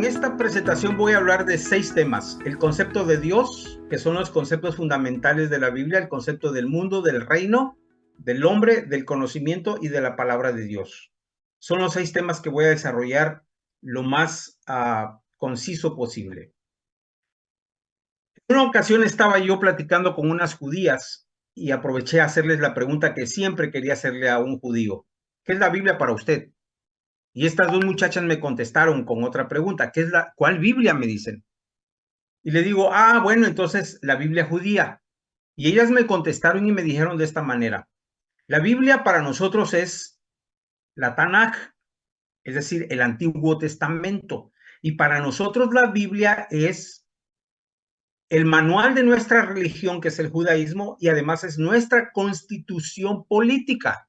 En esta presentación voy a hablar de 6 temas. El concepto de Dios, que son los conceptos fundamentales de la Biblia, el concepto del mundo, del reino, del hombre, del conocimiento y de la palabra de Dios. Son los 6 temas que voy a desarrollar lo más conciso posible. En una ocasión estaba yo platicando con unas judías y aproveché a hacerles la pregunta que siempre quería hacerle a un judío. ¿Qué es la Biblia para usted? Y estas 2 muchachas me contestaron con otra pregunta. ¿Cuál Biblia? Me dicen. Y le digo, bueno, entonces la Biblia judía. Y ellas me contestaron y me dijeron de esta manera. La Biblia para nosotros es la Tanaj, es decir, el Antiguo Testamento. Y para nosotros la Biblia es el manual de nuestra religión, que es el judaísmo, y además es nuestra constitución política.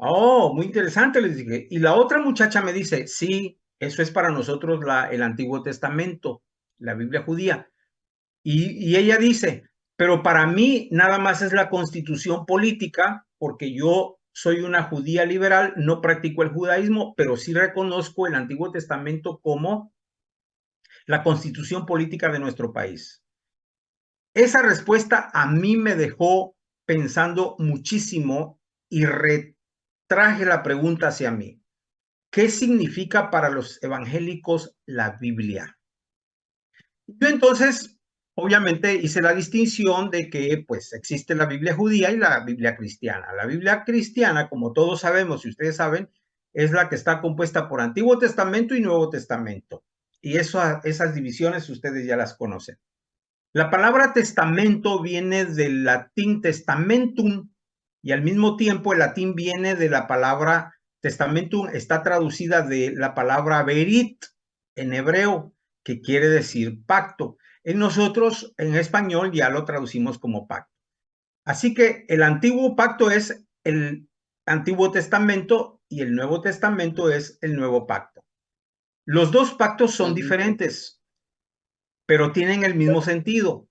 Oh, muy interesante, les dije. Y la otra muchacha me dice, sí, eso es para nosotros el Antiguo Testamento, la Biblia judía. Y ella dice, pero para mí nada más es la constitución política, porque yo soy una judía liberal, no practico el judaísmo, pero sí reconozco el Antiguo Testamento como la constitución política de nuestro país. Esa respuesta a mí me dejó pensando muchísimo y retraje la pregunta hacia mí. ¿Qué significa para los evangélicos la Biblia? Yo entonces, obviamente, hice la distinción de que pues existe la Biblia judía y la Biblia cristiana. La Biblia cristiana, como todos sabemos y ustedes saben, es la que está compuesta por Antiguo Testamento y Nuevo Testamento. Y esas divisiones ustedes ya las conocen. La palabra testamento viene del latín testamentum y al mismo tiempo el latín viene de la palabra testamentum, está traducida de la palabra berit en hebreo, que quiere decir pacto. En nosotros, en español, ya lo traducimos como pacto. Así que el antiguo pacto es el Antiguo Testamento y el Nuevo Testamento es el Nuevo Pacto. Los dos pactos son diferentes, pero tienen el mismo sentido.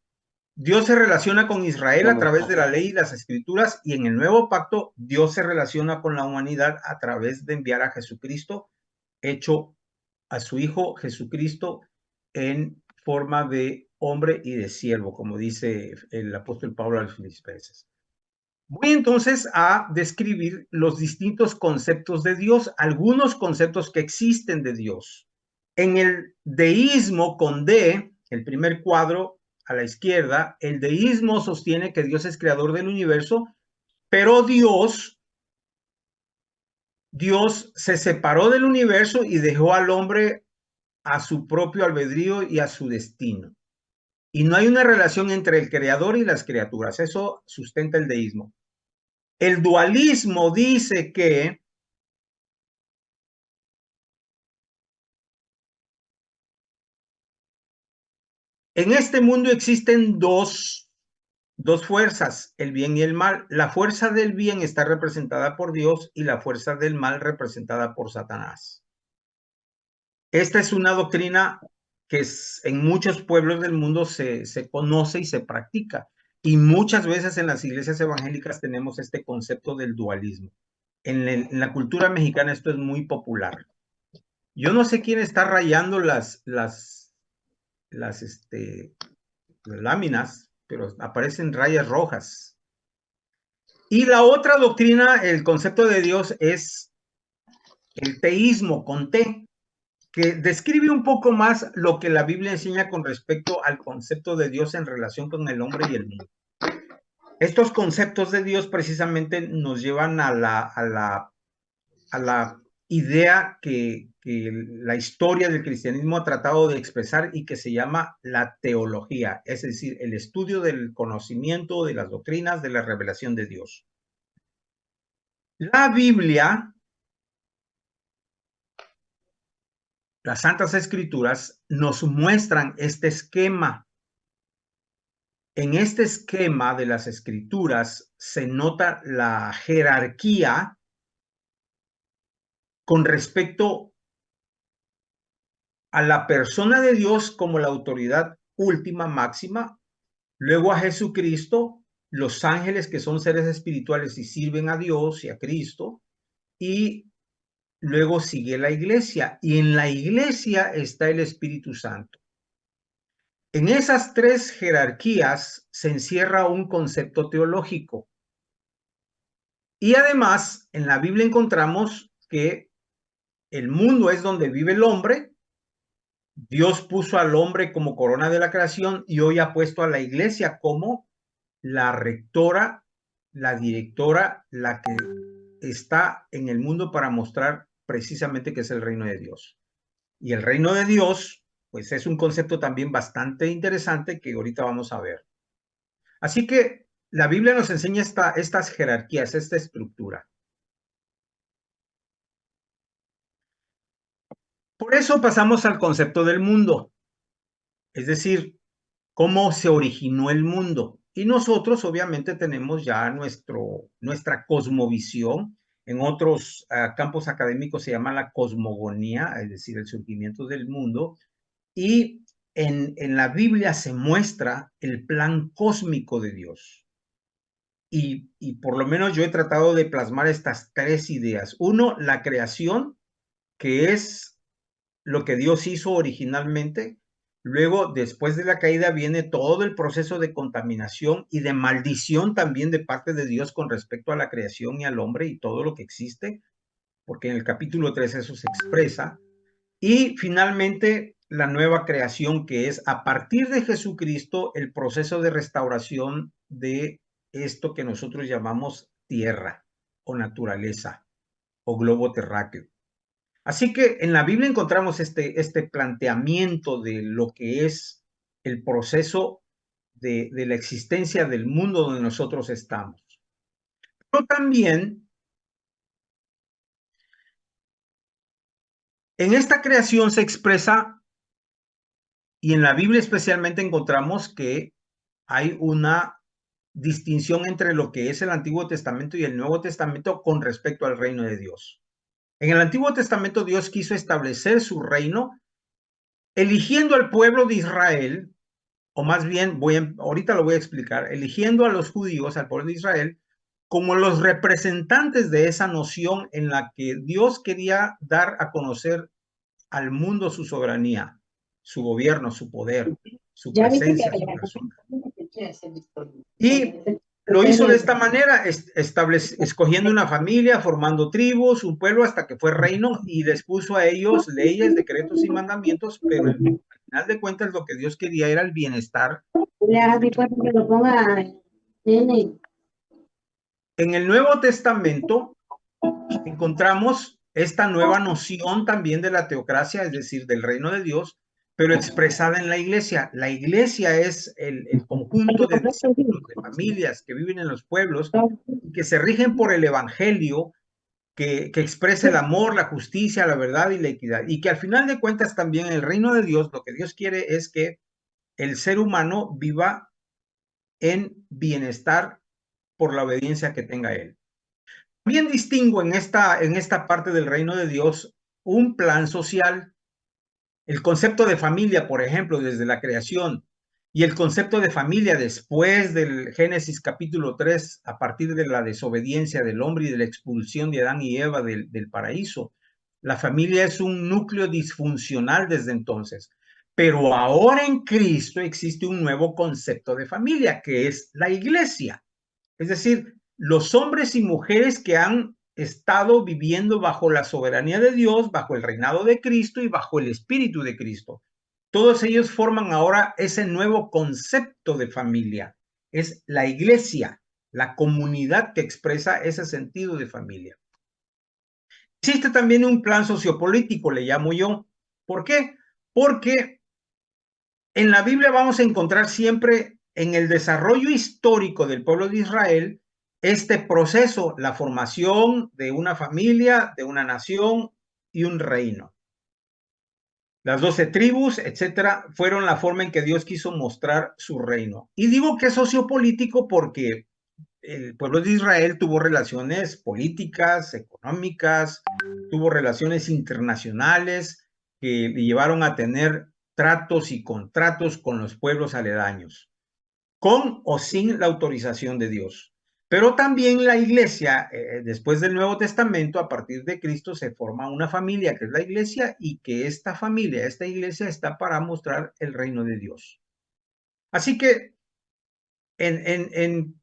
Dios se relaciona con Israel a través de la ley y las escrituras, y en el nuevo pacto Dios se relaciona con la humanidad a través de enviar a Jesucristo, hecho a su Hijo Jesucristo en forma de hombre y de siervo, como dice el apóstol Pablo a los Filipenses. Voy entonces a describir los distintos conceptos de Dios, algunos conceptos que existen de Dios. En el deísmo con D, el primer cuadro a la izquierda, el deísmo sostiene que Dios es creador del universo, pero Dios se separó del universo y dejó al hombre a su propio albedrío y a su destino. Y no hay una relación entre el creador y las criaturas. Eso sustenta el deísmo. El dualismo dice que en este mundo existen dos fuerzas, el bien y el mal. La fuerza del bien está representada por Dios y la fuerza del mal representada por Satanás. Esta es una doctrina que en muchos pueblos del mundo se conoce y se practica. Y muchas veces en las iglesias evangélicas tenemos este concepto del dualismo. En la cultura mexicana esto es muy popular. Yo no sé quién está rayando las láminas, pero aparecen rayas rojas. Y la otra doctrina, el concepto de Dios, es el teísmo con T, que describe un poco más lo que la Biblia enseña con respecto al concepto de Dios en relación con el hombre y el mundo. Estos conceptos de Dios precisamente nos llevan a la idea que la historia del cristianismo ha tratado de expresar y que se llama la teología, es decir, el estudio del conocimiento, de las doctrinas, de la revelación de Dios. La Biblia, las Santas Escrituras, nos muestran este esquema. En este esquema de las Escrituras se nota la jerarquía con respecto a la persona de Dios como la autoridad última, máxima, luego a Jesucristo, los ángeles que son seres espirituales y sirven a Dios y a Cristo, y luego sigue la iglesia, y en la iglesia está el Espíritu Santo. En esas tres jerarquías se encierra un concepto teológico. Y además, en la Biblia encontramos que el mundo es donde vive el hombre. Dios puso al hombre como corona de la creación y hoy ha puesto a la iglesia como la rectora, la directora, la que está en el mundo para mostrar precisamente qué es el reino de Dios. Y el reino de Dios, pues es un concepto también bastante interesante que ahorita vamos a ver. Así que la Biblia nos enseña estas jerarquías, esta estructura. Por eso pasamos al concepto del mundo, es decir, cómo se originó el mundo. Y nosotros obviamente tenemos ya nuestra cosmovisión. En otros campos académicos se llama la cosmogonía, es decir, el surgimiento del mundo. Y en la Biblia se muestra el plan cósmico de Dios. Y por lo menos yo he tratado de plasmar estas tres ideas. Uno, la creación, que es lo que Dios hizo originalmente. Luego, después de la caída, viene todo el proceso de contaminación y de maldición también de parte de Dios con respecto a la creación y al hombre y todo lo que existe, porque en el capítulo 3 eso se expresa. Y finalmente, la nueva creación, que es a partir de Jesucristo el proceso de restauración de esto que nosotros llamamos tierra o naturaleza o globo terráqueo. Así que en la Biblia encontramos este planteamiento de lo que es el proceso de la existencia del mundo donde nosotros estamos. Pero también en esta creación se expresa, y en la Biblia especialmente encontramos que hay una distinción entre lo que es el Antiguo Testamento y el Nuevo Testamento con respecto al reino de Dios. En el Antiguo Testamento Dios quiso establecer su reino eligiendo al pueblo de Israel, o más bien, ahorita lo voy a explicar, eligiendo a los judíos, al pueblo de Israel, como los representantes de esa noción en la que Dios quería dar a conocer al mundo su soberanía, su gobierno, su poder, su presencia, su persona. Y lo hizo de esta manera, escogiendo una familia, formando tribus, un pueblo, hasta que fue reino, y les puso a ellos leyes, decretos y mandamientos, pero al final de cuentas lo que Dios quería era el bienestar. En el Nuevo Testamento encontramos esta nueva noción también de la teocracia, es decir, del reino de Dios, pero expresada en la iglesia. La iglesia es el conjunto de discípulos, de familias que viven en los pueblos y que se rigen por el evangelio que expresa el amor, la justicia, la verdad y la equidad. Y que al final de cuentas también en el reino de Dios, lo que Dios quiere es que el ser humano viva en bienestar por la obediencia que tenga a él. También distingo en esta parte del reino de Dios un plan social, el concepto de familia, por ejemplo, desde la creación, y el concepto de familia después del Génesis capítulo 3, a partir de la desobediencia del hombre y de la expulsión de Adán y Eva del paraíso. La familia es un núcleo disfuncional desde entonces, pero ahora en Cristo existe un nuevo concepto de familia, que es la iglesia. Es decir, los hombres y mujeres que han estado viviendo bajo la soberanía de Dios, bajo el reinado de Cristo y bajo el Espíritu de Cristo. Todos ellos forman ahora ese nuevo concepto de familia. Es la iglesia, la comunidad que expresa ese sentido de familia. Existe también un plan sociopolítico, le llamo yo. ¿Por qué? Porque en la Biblia vamos a encontrar siempre en el desarrollo histórico del pueblo de Israel este proceso, la formación de una familia, de una nación y un reino. Las 12 tribus, etcétera, fueron la forma en que Dios quiso mostrar su reino. Y digo que es sociopolítico porque el pueblo de Israel tuvo relaciones políticas, económicas, tuvo relaciones internacionales que le llevaron a tener tratos y contratos con los pueblos aledaños, con o sin la autorización de Dios. Pero también la iglesia, después del Nuevo Testamento, a partir de Cristo, se forma una familia que es la iglesia y que esta familia, esta iglesia está para mostrar el reino de Dios. Así que en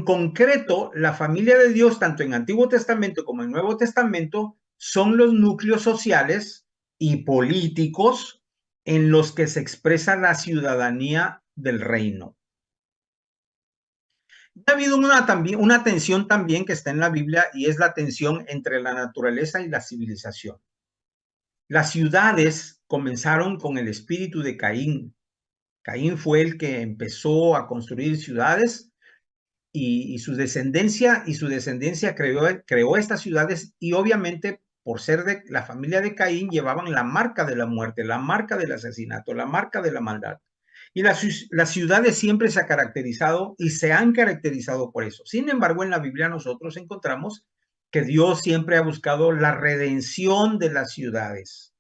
concreto, la familia de Dios, tanto en Antiguo Testamento como en Nuevo Testamento, son los núcleos sociales y políticos en los que se expresa la ciudadanía del reino. Ha habido una tensión también que está en la Biblia y es la tensión entre la naturaleza y la civilización. Las ciudades comenzaron con el espíritu de Caín. Caín fue el que empezó a construir ciudades y su descendencia creó estas ciudades y obviamente por ser de la familia de Caín llevaban la marca de la muerte, la marca del asesinato, la marca de la maldad. Y las ciudades siempre se ha caracterizado y se han caracterizado por eso. Sin embargo, en la Biblia nosotros encontramos que Dios siempre ha buscado la redención de las ciudades.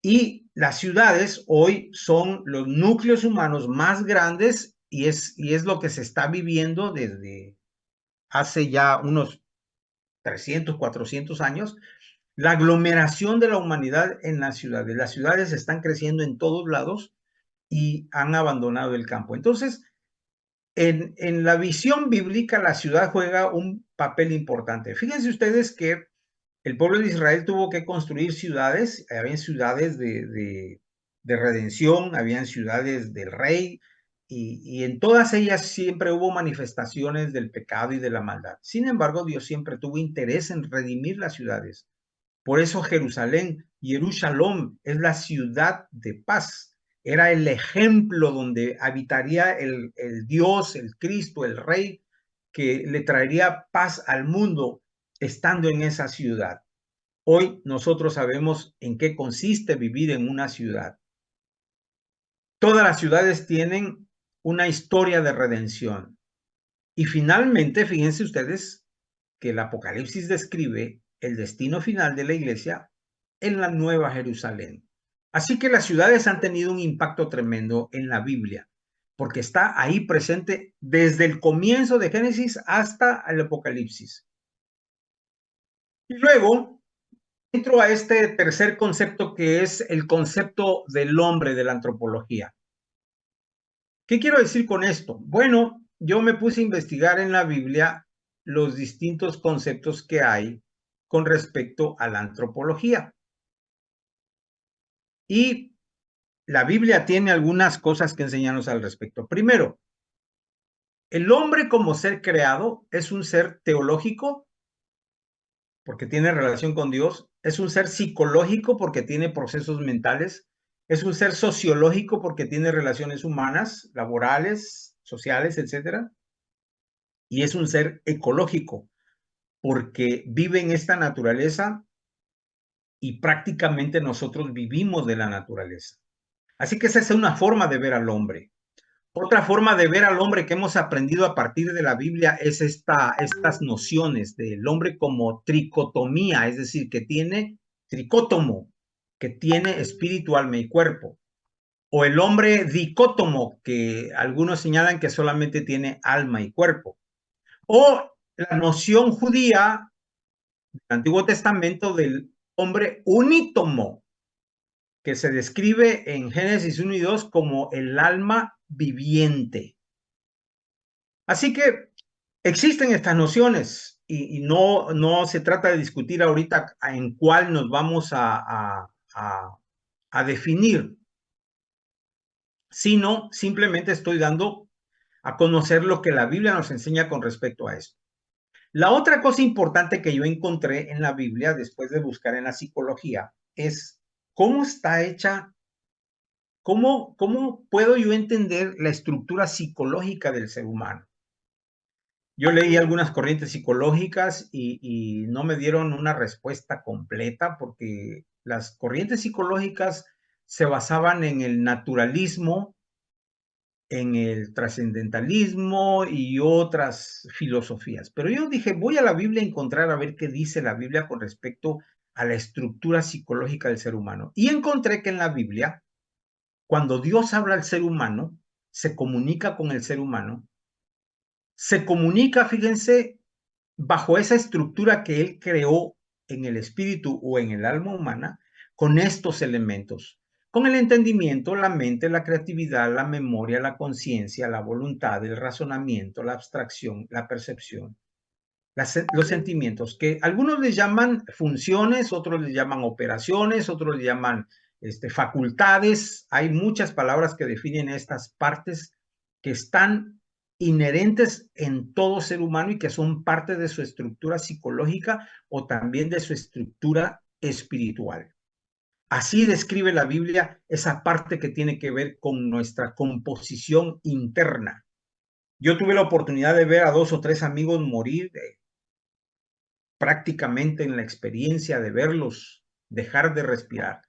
Y las ciudades hoy son los núcleos humanos más grandes y es lo que se está viviendo desde hace ya unos 300, 400 años. La aglomeración de la humanidad en las ciudades. Las ciudades están creciendo en todos lados y han abandonado el campo. Entonces, en la visión bíblica, la ciudad juega un papel importante. Fíjense ustedes que el pueblo de Israel tuvo que construir ciudades, habían ciudades de redención, habían ciudades del rey, y en todas ellas siempre hubo manifestaciones del pecado y de la maldad. Sin embargo, Dios siempre tuvo interés en redimir las ciudades. Por eso Jerusalén, Jerusalén, es la ciudad de paz. Era el ejemplo donde habitaría el Dios, el Cristo, el Rey, que le traería paz al mundo estando en esa ciudad. Hoy nosotros sabemos en qué consiste vivir en una ciudad. Todas las ciudades tienen una historia de redención. Y finalmente, fíjense ustedes que el Apocalipsis describe el destino final de la iglesia en la Nueva Jerusalén. Así que las ciudades han tenido un impacto tremendo en la Biblia, porque está ahí presente desde el comienzo de Génesis hasta el Apocalipsis. Y luego entro a este tercer concepto que es el concepto del hombre de la antropología. ¿Qué quiero decir con esto? Bueno, yo me puse a investigar en la Biblia los distintos conceptos que hay con respecto a la antropología. Y la Biblia tiene algunas cosas que enseñarnos al respecto. Primero, el hombre como ser creado es un ser teológico porque tiene relación con Dios, es un ser psicológico porque tiene procesos mentales, es un ser sociológico porque tiene relaciones humanas, laborales, sociales, etcétera, y es un ser ecológico porque vive en esta naturaleza y prácticamente nosotros vivimos de la naturaleza. Así que esa es una forma de ver al hombre. Otra forma de ver al hombre que hemos aprendido a partir de la Biblia es estas nociones del hombre como tricotomía, es decir, que tiene tricótomo, que tiene espíritu, alma y cuerpo. O el hombre dicótomo, que algunos señalan que solamente tiene alma y cuerpo. O la noción judía del Antiguo Testamento del hombre unítomo, que se describe en Génesis 1 y 2 como el alma viviente. Así que existen estas nociones y no se trata de discutir ahorita en cuál nos vamos a definir, sino simplemente estoy dando a conocer lo que la Biblia nos enseña con respecto a esto. La otra cosa importante que yo encontré en la Biblia, después de buscar en la psicología, es cómo está hecha, cómo puedo yo entender la estructura psicológica del ser humano. Yo leí algunas corrientes psicológicas y no me dieron una respuesta completa porque las corrientes psicológicas se basaban en el naturalismo, en el trascendentalismo y otras filosofías. Pero yo dije, voy a la Biblia a encontrar a ver qué dice la Biblia con respecto a la estructura psicológica del ser humano. Y encontré que en la Biblia, cuando Dios habla al ser humano, se comunica con el ser humano, se comunica, fíjense, bajo esa estructura que él creó en el espíritu o en el alma humana, con estos elementos, con el entendimiento, la mente, la creatividad, la memoria, la conciencia, la voluntad, el razonamiento, la abstracción, la percepción, los sentimientos, que algunos les llaman funciones, otros les llaman operaciones, otros les llaman facultades. Hay muchas palabras que definen estas partes que están inherentes en todo ser humano y que son parte de su estructura psicológica o también de su estructura espiritual. Así describe la Biblia esa parte que tiene que ver con nuestra composición interna. Yo tuve la oportunidad de ver a 2 o 3 amigos morir prácticamente en la experiencia de verlos dejar de respirar.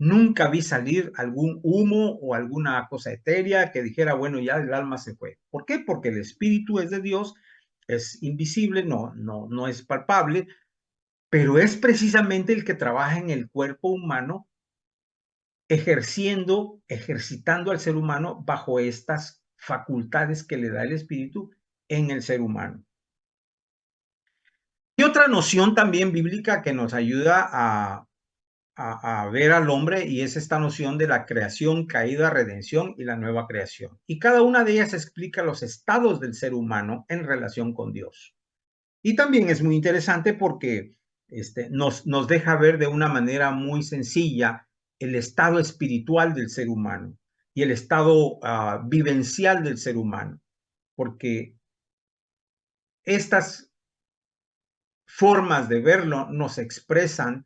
Nunca vi salir algún humo o alguna cosa etérea que dijera, bueno, ya el alma se fue. ¿Por qué? Porque el espíritu es de Dios, es invisible, no es palpable, pero es precisamente el que trabaja en el cuerpo humano, ejercitando al ser humano bajo estas facultades que le da el espíritu en el ser humano. Y otra noción también bíblica que nos ayuda a ver al hombre, y es esta noción de la creación, caída, redención y la nueva creación. Y cada una de ellas explica los estados del ser humano en relación con Dios. Y también es muy interesante porque nos deja ver de una manera muy sencilla el estado espiritual del ser humano y el estado vivencial del ser humano, porque estas formas de verlo nos expresan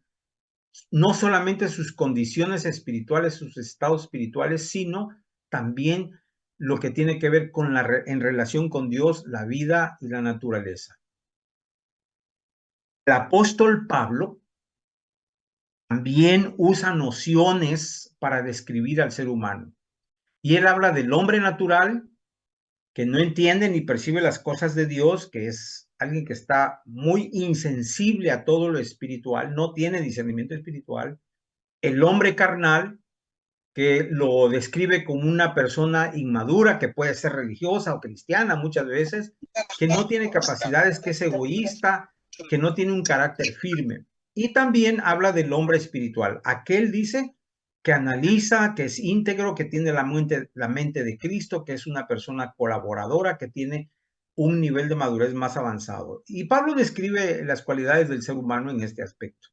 no solamente sus condiciones espirituales, sus estados espirituales, sino también lo que tiene que ver con en relación con Dios, la vida y la naturaleza. El apóstol Pablo también usa nociones para describir al ser humano. Y él habla del hombre natural, que no entiende ni percibe las cosas de Dios, que es alguien que está muy insensible a todo lo espiritual, no tiene discernimiento espiritual. El hombre carnal, que lo describe como una persona inmadura, que puede ser religiosa o cristiana muchas veces, que no tiene capacidades, que es egoísta, que no tiene un carácter firme. Y también habla del hombre espiritual. Aquel dice que analiza, que es íntegro, que tiene la mente de Cristo, que es una persona colaboradora, que tiene un nivel de madurez más avanzado. Y Pablo describe las cualidades del ser humano en este aspecto.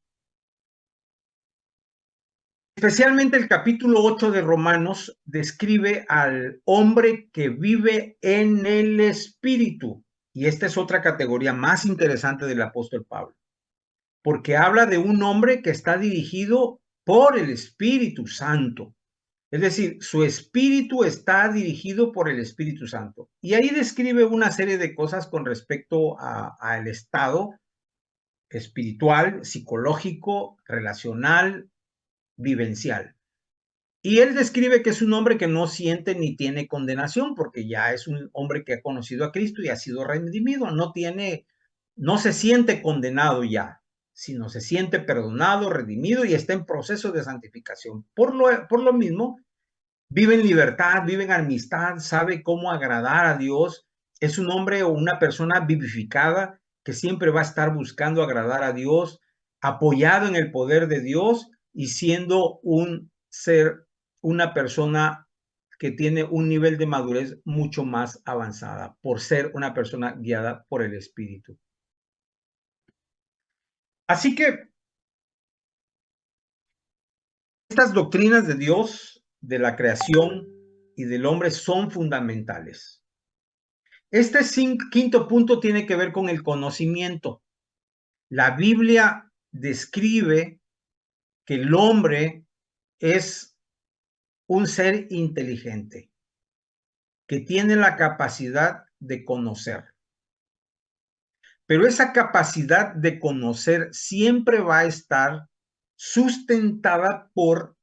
Especialmente el capítulo 8 de Romanos describe al hombre que vive en el Espíritu. Y esta es otra categoría más interesante del apóstol Pablo, porque habla de un hombre que está dirigido por el Espíritu Santo. Es decir, su espíritu está dirigido por el Espíritu Santo. Y ahí describe una serie de cosas con respecto al estado espiritual, psicológico, relacional, vivencial. Y él describe que es un hombre que no siente ni tiene condenación, porque ya es un hombre que ha conocido a Cristo y ha sido redimido. No se siente condenado ya, sino se siente perdonado, redimido y está en proceso de santificación. Por lo mismo, vive en libertad, vive en amistad, sabe cómo agradar a Dios. Es un hombre o una persona vivificada que siempre va a estar buscando agradar a Dios, apoyado en el poder de Dios y siendo una persona que tiene un nivel de madurez mucho más avanzada por ser una persona guiada por el Espíritu. Así que estas doctrinas de Dios, de la creación y del hombre son fundamentales. Este quinto punto tiene que ver con el conocimiento. La Biblia describe que el hombre es un ser inteligente, que tiene la capacidad de conocer. Pero esa capacidad de conocer siempre va a estar sustentada por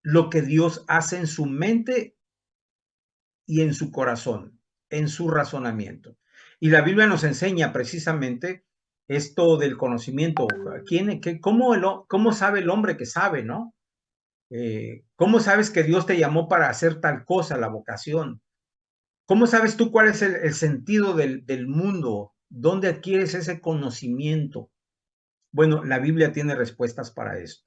lo que Dios hace en su mente y en su corazón, en su razonamiento. Y la Biblia nos enseña precisamente esto del conocimiento. ¿Cómo sabe el hombre que sabe, no? ¿Cómo sabes que Dios te llamó para hacer tal cosa, la vocación? ¿Cómo sabes tú cuál es el sentido del mundo? ¿Dónde adquieres ese conocimiento? Bueno, la Biblia tiene respuestas para eso.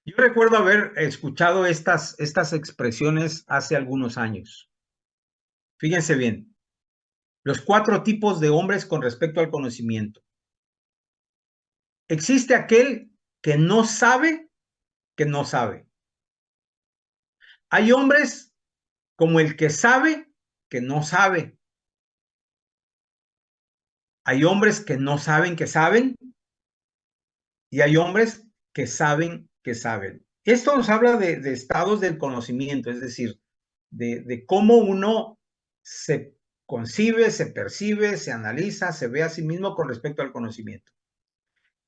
Yo recuerdo haber escuchado estas expresiones hace algunos años. Fíjense bien, los 4 tipos de hombres con respecto al conocimiento. Existe aquel que no sabe que no sabe. Hay hombres como el que sabe que no sabe. Hay hombres que no saben que saben y hay hombres que saben que saben. Esto nos habla de estados del conocimiento, es decir, de cómo uno se concibe, se percibe, se analiza, se ve a sí mismo con respecto al conocimiento.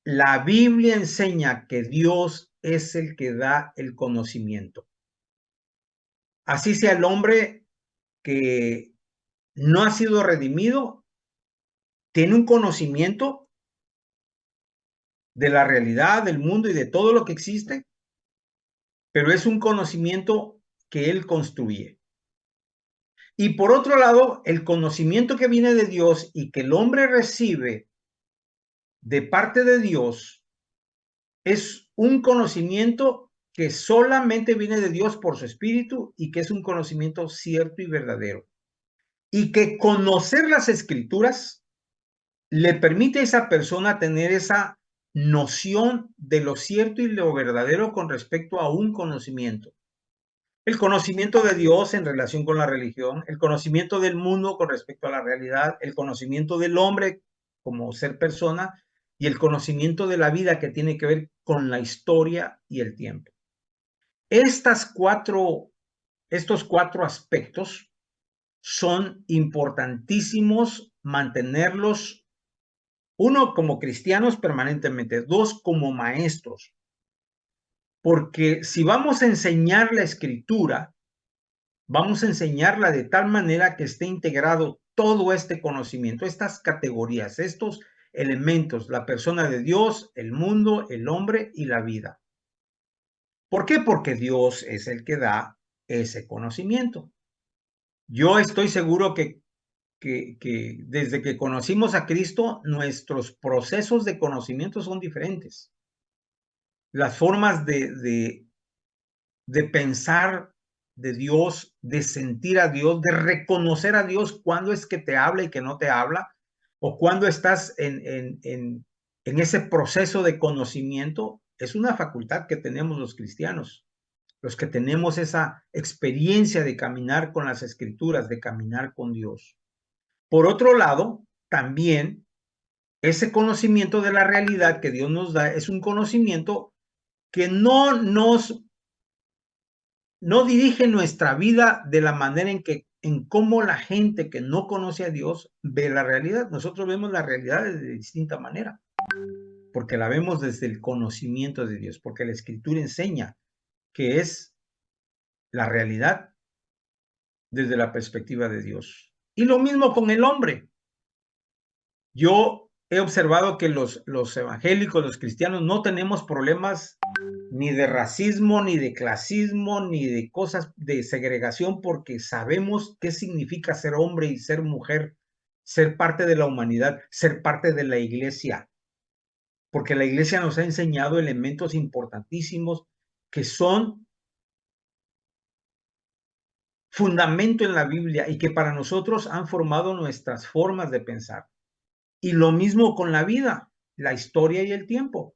La Biblia enseña que Dios es el que da el conocimiento. Así sea el hombre que no ha sido redimido, tiene un conocimiento de la realidad, del mundo y de todo lo que existe, pero es un conocimiento que él construye. Y por otro lado, el conocimiento que viene de Dios y que el hombre recibe de parte de Dios es un conocimiento que solamente viene de Dios por su espíritu y que es un conocimiento cierto y verdadero. Y que conocer las escrituras le permite a esa persona tener esa noción de lo cierto y lo verdadero con respecto a un conocimiento. El conocimiento de Dios en relación con la religión, el conocimiento del mundo con respecto a la realidad, el conocimiento del hombre como ser persona y el conocimiento de la vida que tiene que ver con la historia y el tiempo. Estos 4 aspectos son importantísimos mantenerlos, uno, como cristianos permanentemente, dos, como maestros, porque si vamos a enseñar la escritura, vamos a enseñarla de tal manera que esté integrado todo este conocimiento, estas categorías, estos elementos, la persona de Dios, el mundo, el hombre y la vida. ¿Por qué? Porque Dios es el que da ese conocimiento. Yo estoy seguro que desde que conocimos a Cristo, nuestros procesos de conocimiento son diferentes. Las formas de pensar de Dios, de sentir a Dios, de reconocer a Dios cuando es que te habla y que no te habla, o cuando estás en ese proceso de conocimiento, es una facultad que tenemos los cristianos, los que tenemos esa experiencia de caminar con las escrituras, de caminar con Dios. Por otro lado, también ese conocimiento de la realidad que Dios nos da es un conocimiento que no dirige nuestra vida de la manera en cómo la gente que no conoce a Dios ve la realidad. Nosotros vemos la realidad de distinta manera, porque la vemos desde el conocimiento de Dios, porque la Escritura enseña que es la realidad desde la perspectiva de Dios. Y lo mismo con el hombre. Yo he observado que los evangélicos, los cristianos, no tenemos problemas ni de racismo, ni de clasismo, ni de cosas de segregación, porque sabemos qué significa ser hombre y ser mujer, ser parte de la humanidad, ser parte de la iglesia, porque la iglesia nos ha enseñado elementos importantísimos que son fundamento en la Biblia y que para nosotros han formado nuestras formas de pensar. Y lo mismo con la vida, la historia y el tiempo.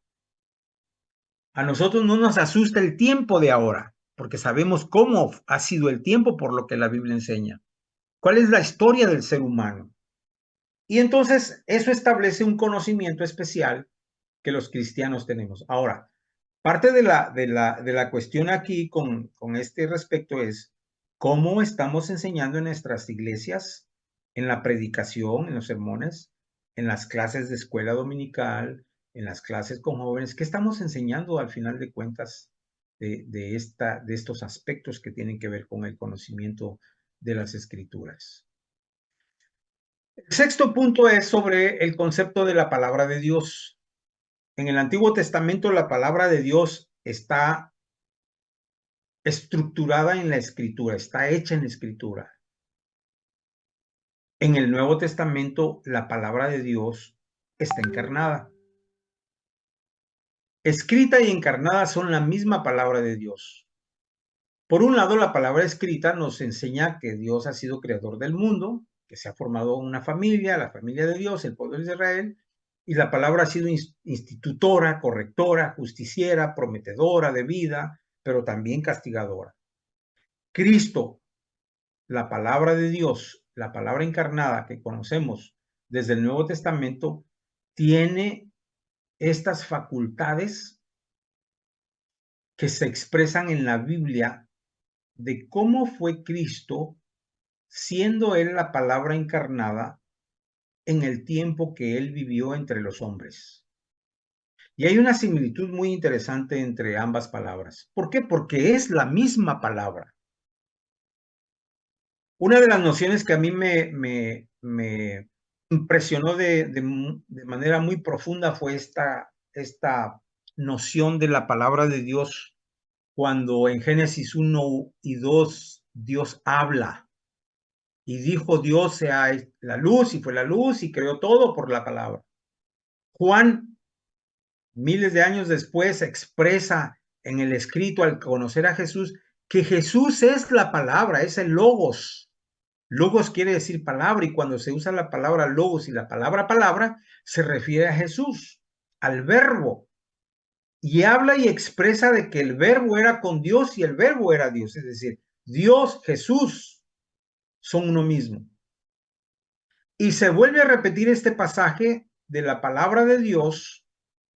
A nosotros no nos asusta el tiempo de ahora, porque sabemos cómo ha sido el tiempo por lo que la Biblia enseña. ¿Cuál es la historia del ser humano? Y entonces eso establece un conocimiento especial que los cristianos tenemos. Ahora, parte de la cuestión aquí con este respecto es cómo estamos enseñando en nuestras iglesias, en la predicación, en los sermones, en las clases de escuela dominical, en las clases con jóvenes, ¿qué estamos enseñando al final de cuentas de estos aspectos que tienen que ver con el conocimiento de las escrituras? El sexto punto es sobre el concepto de la palabra de Dios. En el Antiguo Testamento la palabra de Dios está estructurada en la escritura, está hecha en la escritura. En el Nuevo Testamento, la palabra de Dios está encarnada. Escrita y encarnada son la misma palabra de Dios. Por un lado, la palabra escrita nos enseña que Dios ha sido creador del mundo, que se ha formado una familia, la familia de Dios, el pueblo de Israel, y la palabra ha sido institutora, correctora, justiciera, prometedora de vida, pero también castigadora. Cristo, la palabra de Dios, la palabra encarnada que conocemos desde el Nuevo Testamento, tiene estas facultades que se expresan en la Biblia de cómo fue Cristo, siendo Él la palabra encarnada en el tiempo que Él vivió entre los hombres. Y hay una similitud muy interesante entre ambas palabras. ¿Por qué? Porque es la misma palabra. Una de las nociones que a mí me impresionó de manera muy profunda fue esta noción de la palabra de Dios cuando en Génesis 1 y 2 Dios habla y dijo Dios sea la luz y fue la luz y creó todo por la palabra. Juan, miles de años después, expresa en el escrito al conocer a Jesús que Jesús es la palabra, es el logos. Logos quiere decir palabra y cuando se usa la palabra logos y la palabra palabra se refiere a Jesús, al verbo. Y habla y expresa de que el verbo era con Dios y el verbo era Dios, es decir, Dios, Jesús son uno mismo. Y se vuelve a repetir este pasaje de la palabra de Dios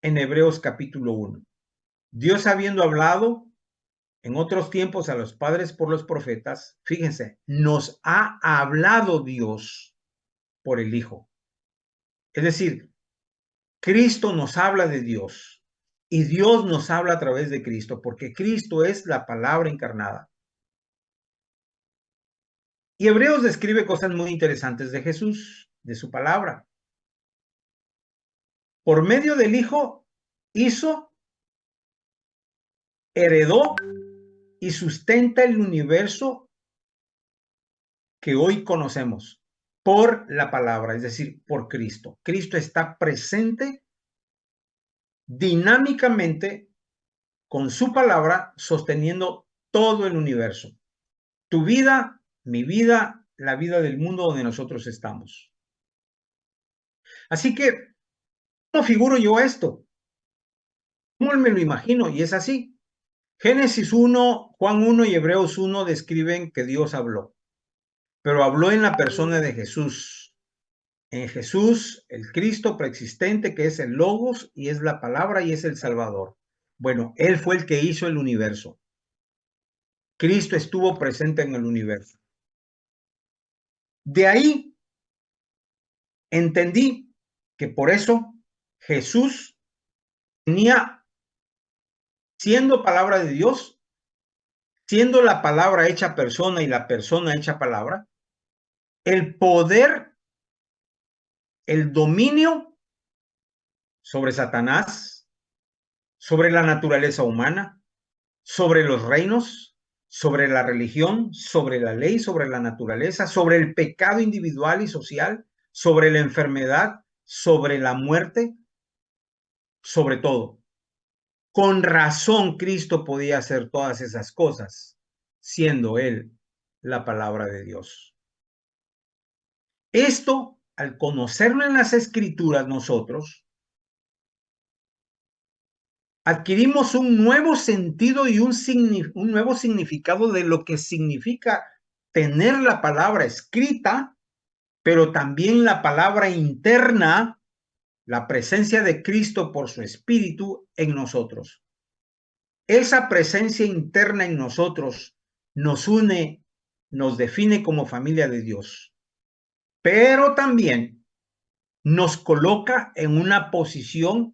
en Hebreos capítulo 1. Dios habiendo hablado en otros tiempos a los padres por los profetas, fíjense, nos ha hablado Dios por el Hijo. Es decir, Cristo nos habla de Dios y Dios nos habla a través de Cristo, porque Cristo es la palabra encarnada. Y Hebreos describe cosas muy interesantes de Jesús, de su palabra. Por medio del Hijo hizo, heredó y sustenta el universo que hoy conocemos por la palabra, es decir, por Cristo. Cristo está presente dinámicamente con su palabra sosteniendo todo el universo. Tu vida, mi vida, la vida del mundo donde nosotros estamos. Así que, ¿cómo figuro yo esto? ¿Cómo me lo imagino? Y es así. Génesis 1, Juan 1 y Hebreos 1 describen que Dios habló, pero habló en la persona de Jesús. En Jesús, el Cristo preexistente, que es el Logos y es la palabra y es el Salvador. Bueno, Él fue el que hizo el universo. Cristo estuvo presente en el universo. De ahí entendí que por eso Jesús tenía, siendo palabra de Dios, siendo la palabra hecha persona y la persona hecha palabra, el poder, el dominio sobre Satanás, sobre la naturaleza humana, sobre los reinos, sobre la religión, sobre la ley, sobre la naturaleza, sobre el pecado individual y social, sobre la enfermedad, sobre la muerte, sobre todo. Con razón Cristo podía hacer todas esas cosas, siendo Él la palabra de Dios. Esto, al conocerlo en las Escrituras nosotros, adquirimos un nuevo sentido y un nuevo significado de lo que significa tener la palabra escrita, pero también la palabra interna, la presencia de Cristo por su Espíritu en nosotros. Esa presencia interna en nosotros nos une, nos define como familia de Dios, pero también nos coloca en una posición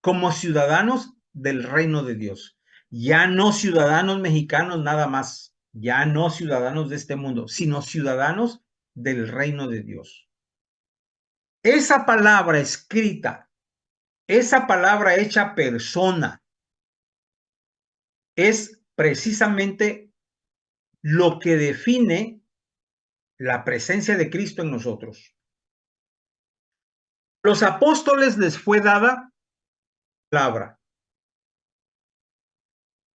como ciudadanos del reino de Dios. Ya no ciudadanos mexicanos nada más, ya no ciudadanos de este mundo, sino ciudadanos del reino de Dios. Esa palabra escrita, esa palabra hecha persona, es precisamente lo que define la presencia de Cristo en nosotros. Los apóstoles les fue dada palabra.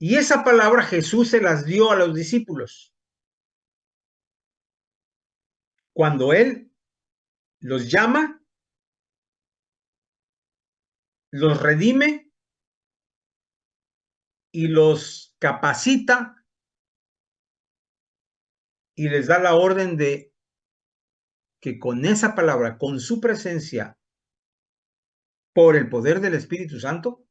Y esa palabra Jesús se las dio a los discípulos. Cuando Él los llama, los redime y los capacita y les da la orden de que con esa palabra, con su presencia, por el poder del Espíritu Santo,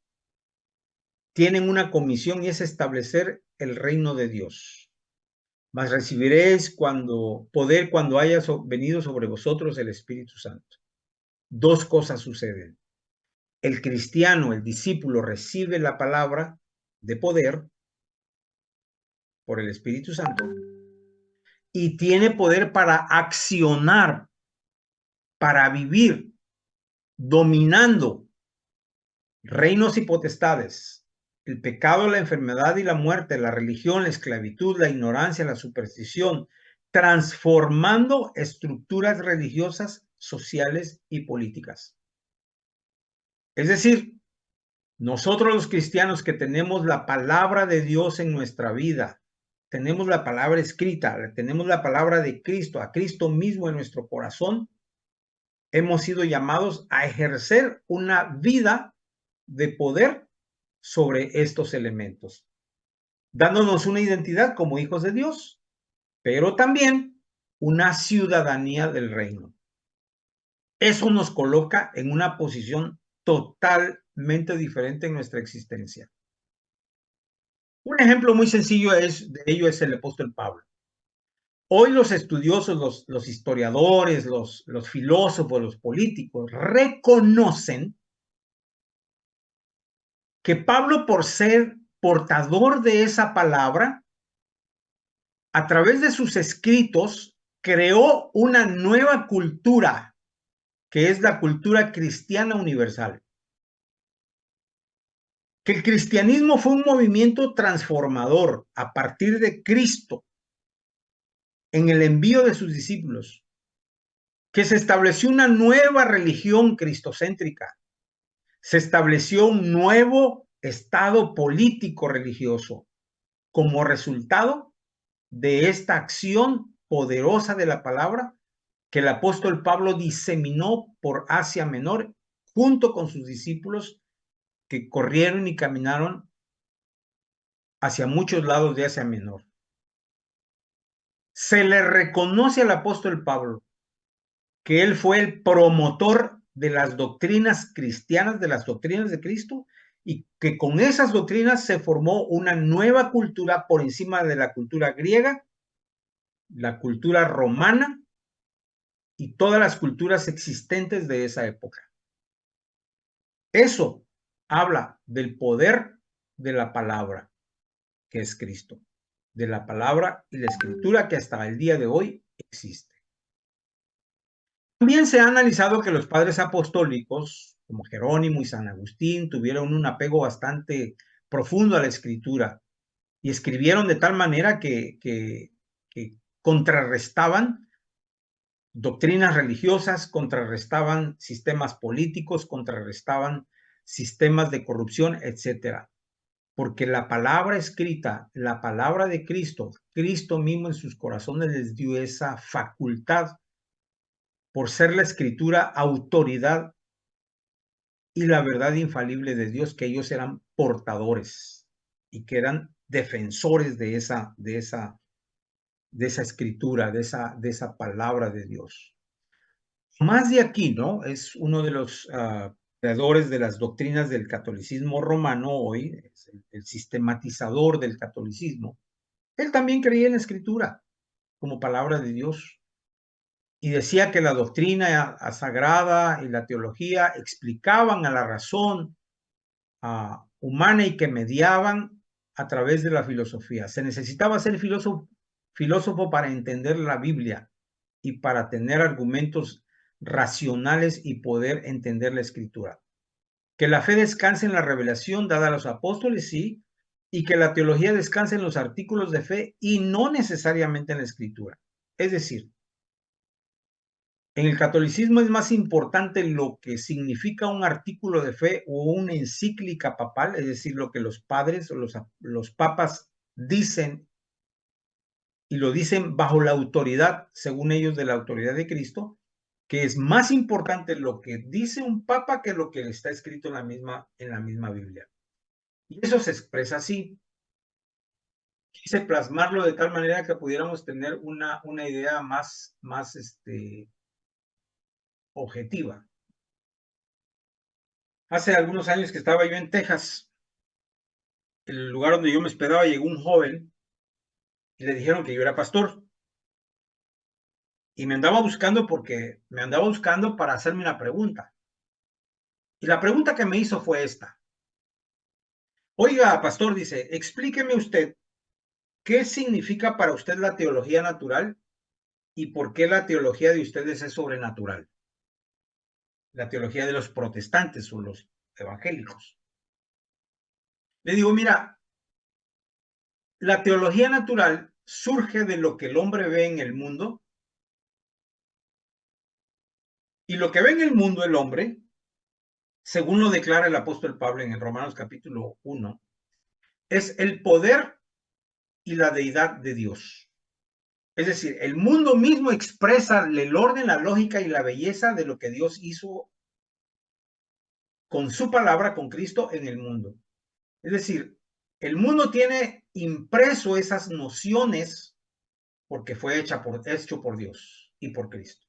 tienen una comisión y es establecer el reino de Dios. Mas recibiréis poder cuando haya venido sobre vosotros el Espíritu Santo. Dos cosas suceden. El cristiano, el discípulo, recibe la palabra de poder por el Espíritu Santo y tiene poder para accionar, para vivir, dominando reinos y potestades, el pecado, la enfermedad y la muerte, la religión, la esclavitud, la ignorancia, la superstición, transformando estructuras religiosas, sociales y políticas. Es decir, nosotros los cristianos que tenemos la palabra de Dios en nuestra vida, tenemos la palabra escrita, tenemos la palabra de Cristo, a Cristo mismo en nuestro corazón, hemos sido llamados a ejercer una vida de poder sobre estos elementos, dándonos una identidad como hijos de Dios, pero también una ciudadanía del reino. Eso nos coloca en una posición totalmente diferente en nuestra existencia. Un ejemplo muy sencillo de ello es el apóstol Pablo. Hoy los estudiosos, los historiadores, los filósofos, los políticos reconocen que Pablo, por ser portador de esa palabra, a través de sus escritos, creó una nueva cultura, que es la cultura cristiana universal. Que el cristianismo fue un movimiento transformador a partir de Cristo en el envío de sus discípulos, que se estableció una nueva religión cristocéntrica, se estableció un nuevo estado político religioso como resultado de esta acción poderosa de la palabra que el apóstol Pablo diseminó por Asia Menor junto con sus discípulos que corrieron y caminaron hacia muchos lados de Asia Menor. Se le reconoce al apóstol Pablo que él fue el promotor de las doctrinas cristianas, de las doctrinas de Cristo, y que con esas doctrinas se formó una nueva cultura por encima de la cultura griega, la cultura romana y todas las culturas existentes de esa época. Eso habla del poder de la palabra, que es Cristo, de la palabra y la escritura que hasta el día de hoy existe. También se ha analizado que los padres apostólicos, como Jerónimo y San Agustín, tuvieron un apego bastante profundo a la escritura y escribieron de tal manera que contrarrestaban doctrinas religiosas, contrarrestaban sistemas políticos, contrarrestaban sistemas de corrupción, etcétera. Porque la palabra escrita, la palabra de Cristo, Cristo mismo en sus corazones les dio esa facultad por ser la escritura autoridad y la verdad infalible de Dios, que ellos eran portadores y que eran defensores de esa escritura, de esa palabra de Dios. Más de aquí, ¿no? Es uno de los creadores de las doctrinas del catolicismo romano hoy, es el sistematizador del catolicismo. Él también creía en la escritura como palabra de Dios y decía que la doctrina sagrada y la teología explicaban a la razón humana y que mediaban a través de la filosofía. Se necesitaba ser filósofo para entender la Biblia y para tener argumentos racionales y poder entender la escritura. Que la fe descanse en la revelación dada a los apóstoles, sí, y que la teología descanse en los artículos de fe y no necesariamente en la escritura. Es decir, En el catolicismo es más importante lo que significa un artículo de fe o una encíclica papal, es decir, lo que los padres o los papas dicen, y lo dicen bajo la autoridad, según ellos, de la autoridad de Cristo, que es más importante lo que dice un papa que lo que está escrito en la misma Biblia. Y eso se expresa así. Quise plasmarlo de tal manera que pudiéramos tener una idea más objetiva. Hace algunos años que estaba yo en Texas, el lugar donde yo me esperaba, llegó un joven y le dijeron que yo era pastor. Y me andaba buscando para hacerme una pregunta. Y la pregunta que me hizo fue esta. Oiga, pastor, dice, explíqueme usted qué significa para usted la teología natural y por qué la teología de ustedes es sobrenatural. La teología de los protestantes o los evangélicos. Le digo, mira, la teología natural surge de lo que el hombre ve en el mundo, y lo que ve en el mundo el hombre, según lo declara el apóstol Pablo en el Romanos capítulo 1, es el poder y la deidad de Dios. Es decir, el mundo mismo expresa el orden, la lógica y la belleza de lo que Dios hizo con su palabra, con Cristo en el mundo. Es decir, el mundo tiene impreso esas nociones porque fue hecho por Dios y por Cristo.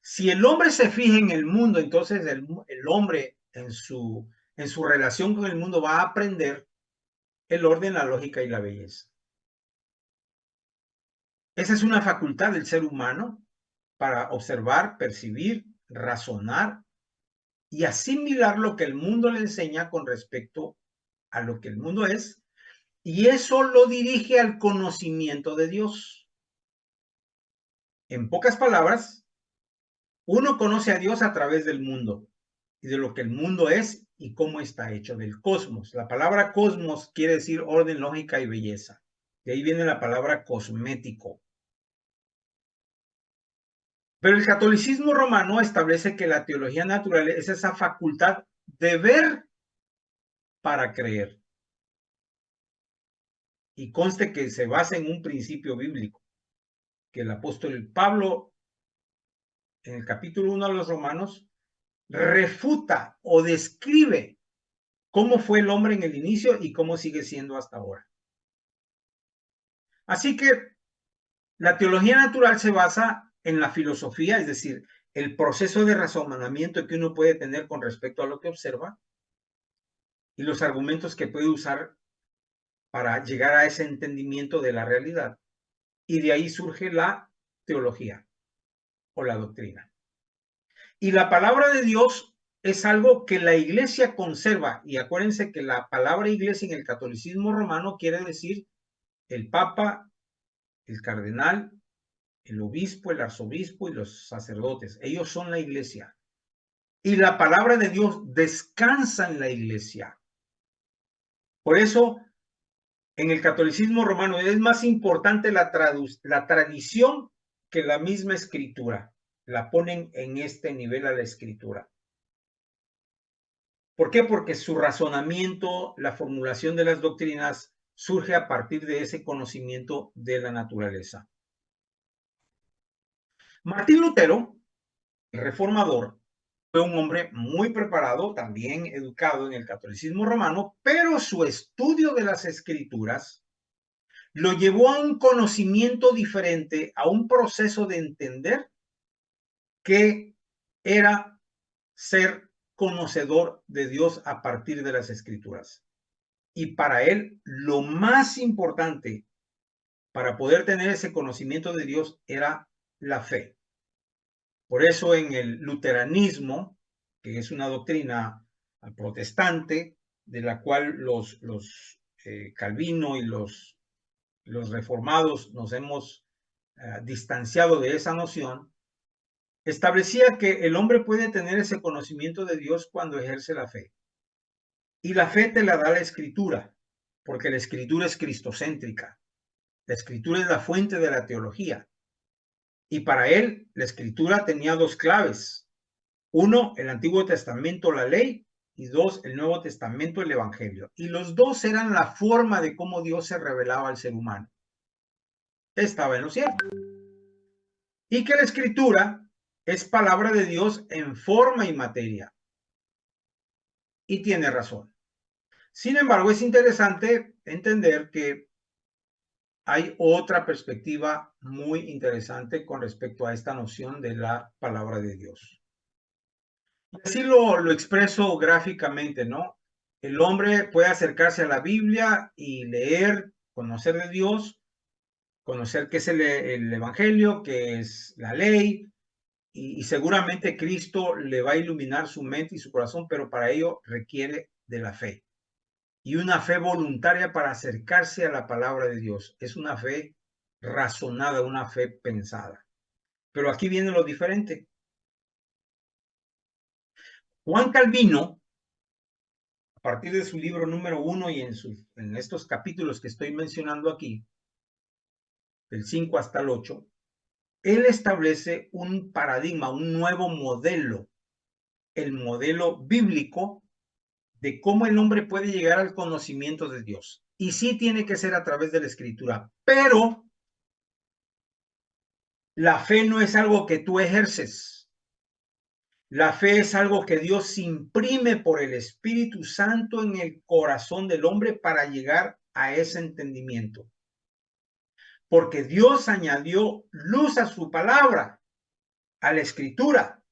Si el hombre se fija en el mundo, entonces el hombre en su relación con el mundo va a aprender el orden, la lógica y la belleza. Esa es una facultad del ser humano para observar, percibir, razonar y asimilar lo que el mundo le enseña con respecto a lo que el mundo es, y eso lo dirige al conocimiento de Dios. En pocas palabras, uno conoce a Dios a través del mundo y de lo que el mundo es y cómo está hecho, del cosmos. La palabra cosmos quiere decir orden, lógica y belleza. De ahí viene la palabra cosmético. Pero el catolicismo romano establece que la teología natural es esa facultad de ver para creer. Y conste que se basa en un principio bíblico, que el apóstol Pablo, en el capítulo 1 de los Romanos, refuta o describe cómo fue el hombre en el inicio y cómo sigue siendo hasta ahora. Así que la teología natural se basa en la filosofía, es decir, el proceso de razonamiento que uno puede tener con respecto a lo que observa y los argumentos que puede usar para llegar a ese entendimiento de la realidad. Y de ahí surge la teología o la doctrina. Y la palabra de Dios es algo que la iglesia conserva. Y acuérdense que la palabra iglesia en el catolicismo romano quiere decir el papa, el cardenal, el obispo, el arzobispo y los sacerdotes. Ellos son la iglesia. Y la palabra de Dios descansa en la iglesia. Por eso, en el catolicismo romano es más importante la tradición que la misma escritura. La ponen en este nivel a la escritura. ¿Por qué? Porque su razonamiento, la formulación de las doctrinas surge a partir de ese conocimiento de la naturaleza. Martín Lutero, el reformador, fue un hombre muy preparado, también educado en el catolicismo romano, pero su estudio de las escrituras lo llevó a un conocimiento diferente, a un proceso de entender que era ser conocedor de Dios a partir de las escrituras. Y para él, lo más importante para poder tener ese conocimiento de Dios era la fe. Por eso en el luteranismo, que es una doctrina protestante, de la cual los Calvino y los reformados nos hemos distanciado de esa noción, establecía que el hombre puede tener ese conocimiento de Dios cuando ejerce la fe. Y la fe te la da la escritura, porque la escritura es cristocéntrica. La escritura es la fuente de la teología. Y para él, la escritura tenía dos claves. Uno, el Antiguo Testamento, la ley, y dos, el Nuevo Testamento, el Evangelio. Y los dos eran la forma de cómo Dios se revelaba al ser humano. Estaba en lo cierto. Y que la escritura es palabra de Dios en forma y materia. Y tiene razón. Sin embargo, es interesante entender que hay otra perspectiva muy interesante con respecto a esta noción de la palabra de Dios. Así lo expreso gráficamente, ¿no? El hombre puede acercarse a la Biblia y leer, conocer de Dios, conocer qué es el Evangelio, qué es la ley, y seguramente Cristo le va a iluminar su mente y su corazón, pero para ello requiere de la fe. Y una fe voluntaria para acercarse a la palabra de Dios. Es una fe razonada, una fe pensada. Pero aquí viene lo diferente. Juan Calvino, a partir de su libro número 1 y en estos capítulos que estoy mencionando aquí, del 5 hasta el 8, él establece un paradigma, un nuevo modelo, el modelo bíblico de cómo el hombre puede llegar al conocimiento de Dios. Y sí tiene que ser a través de la escritura, pero la fe no es algo que tú ejerces. La fe es algo que Dios imprime por el Espíritu Santo en el corazón del hombre para llegar a ese entendimiento. Porque Dios añadió luz a su palabra, a la escritura.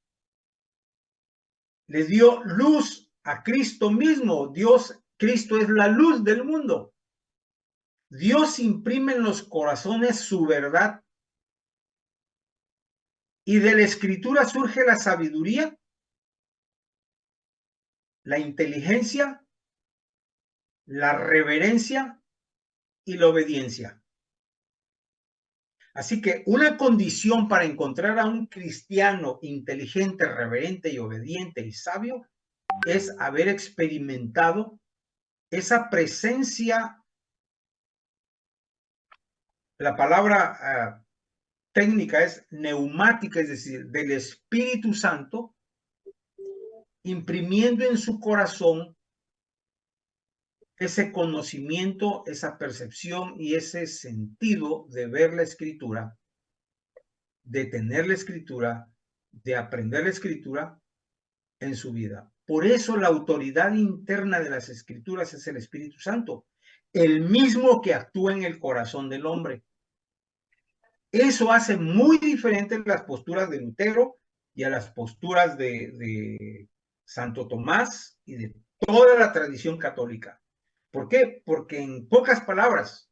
Le dio luz a Cristo mismo. Cristo es la luz del mundo. Dios imprime en los corazones su verdad. Y de la escritura surge la sabiduría, la inteligencia, la reverencia y la obediencia. Así que una condición para encontrar a un cristiano inteligente, reverente y obediente y sabio es haber experimentado esa presencia, la palabra técnica es neumática, es decir, del Espíritu Santo, imprimiendo en su corazón ese conocimiento, esa percepción y ese sentido de ver la escritura, de tener la escritura, de aprender la escritura en su vida. Por eso la autoridad interna de las escrituras es el Espíritu Santo, el mismo que actúa en el corazón del hombre. Eso hace muy diferente las posturas de Lutero y a las posturas de Santo Tomás y de toda la tradición católica. ¿Por qué? Porque en pocas palabras,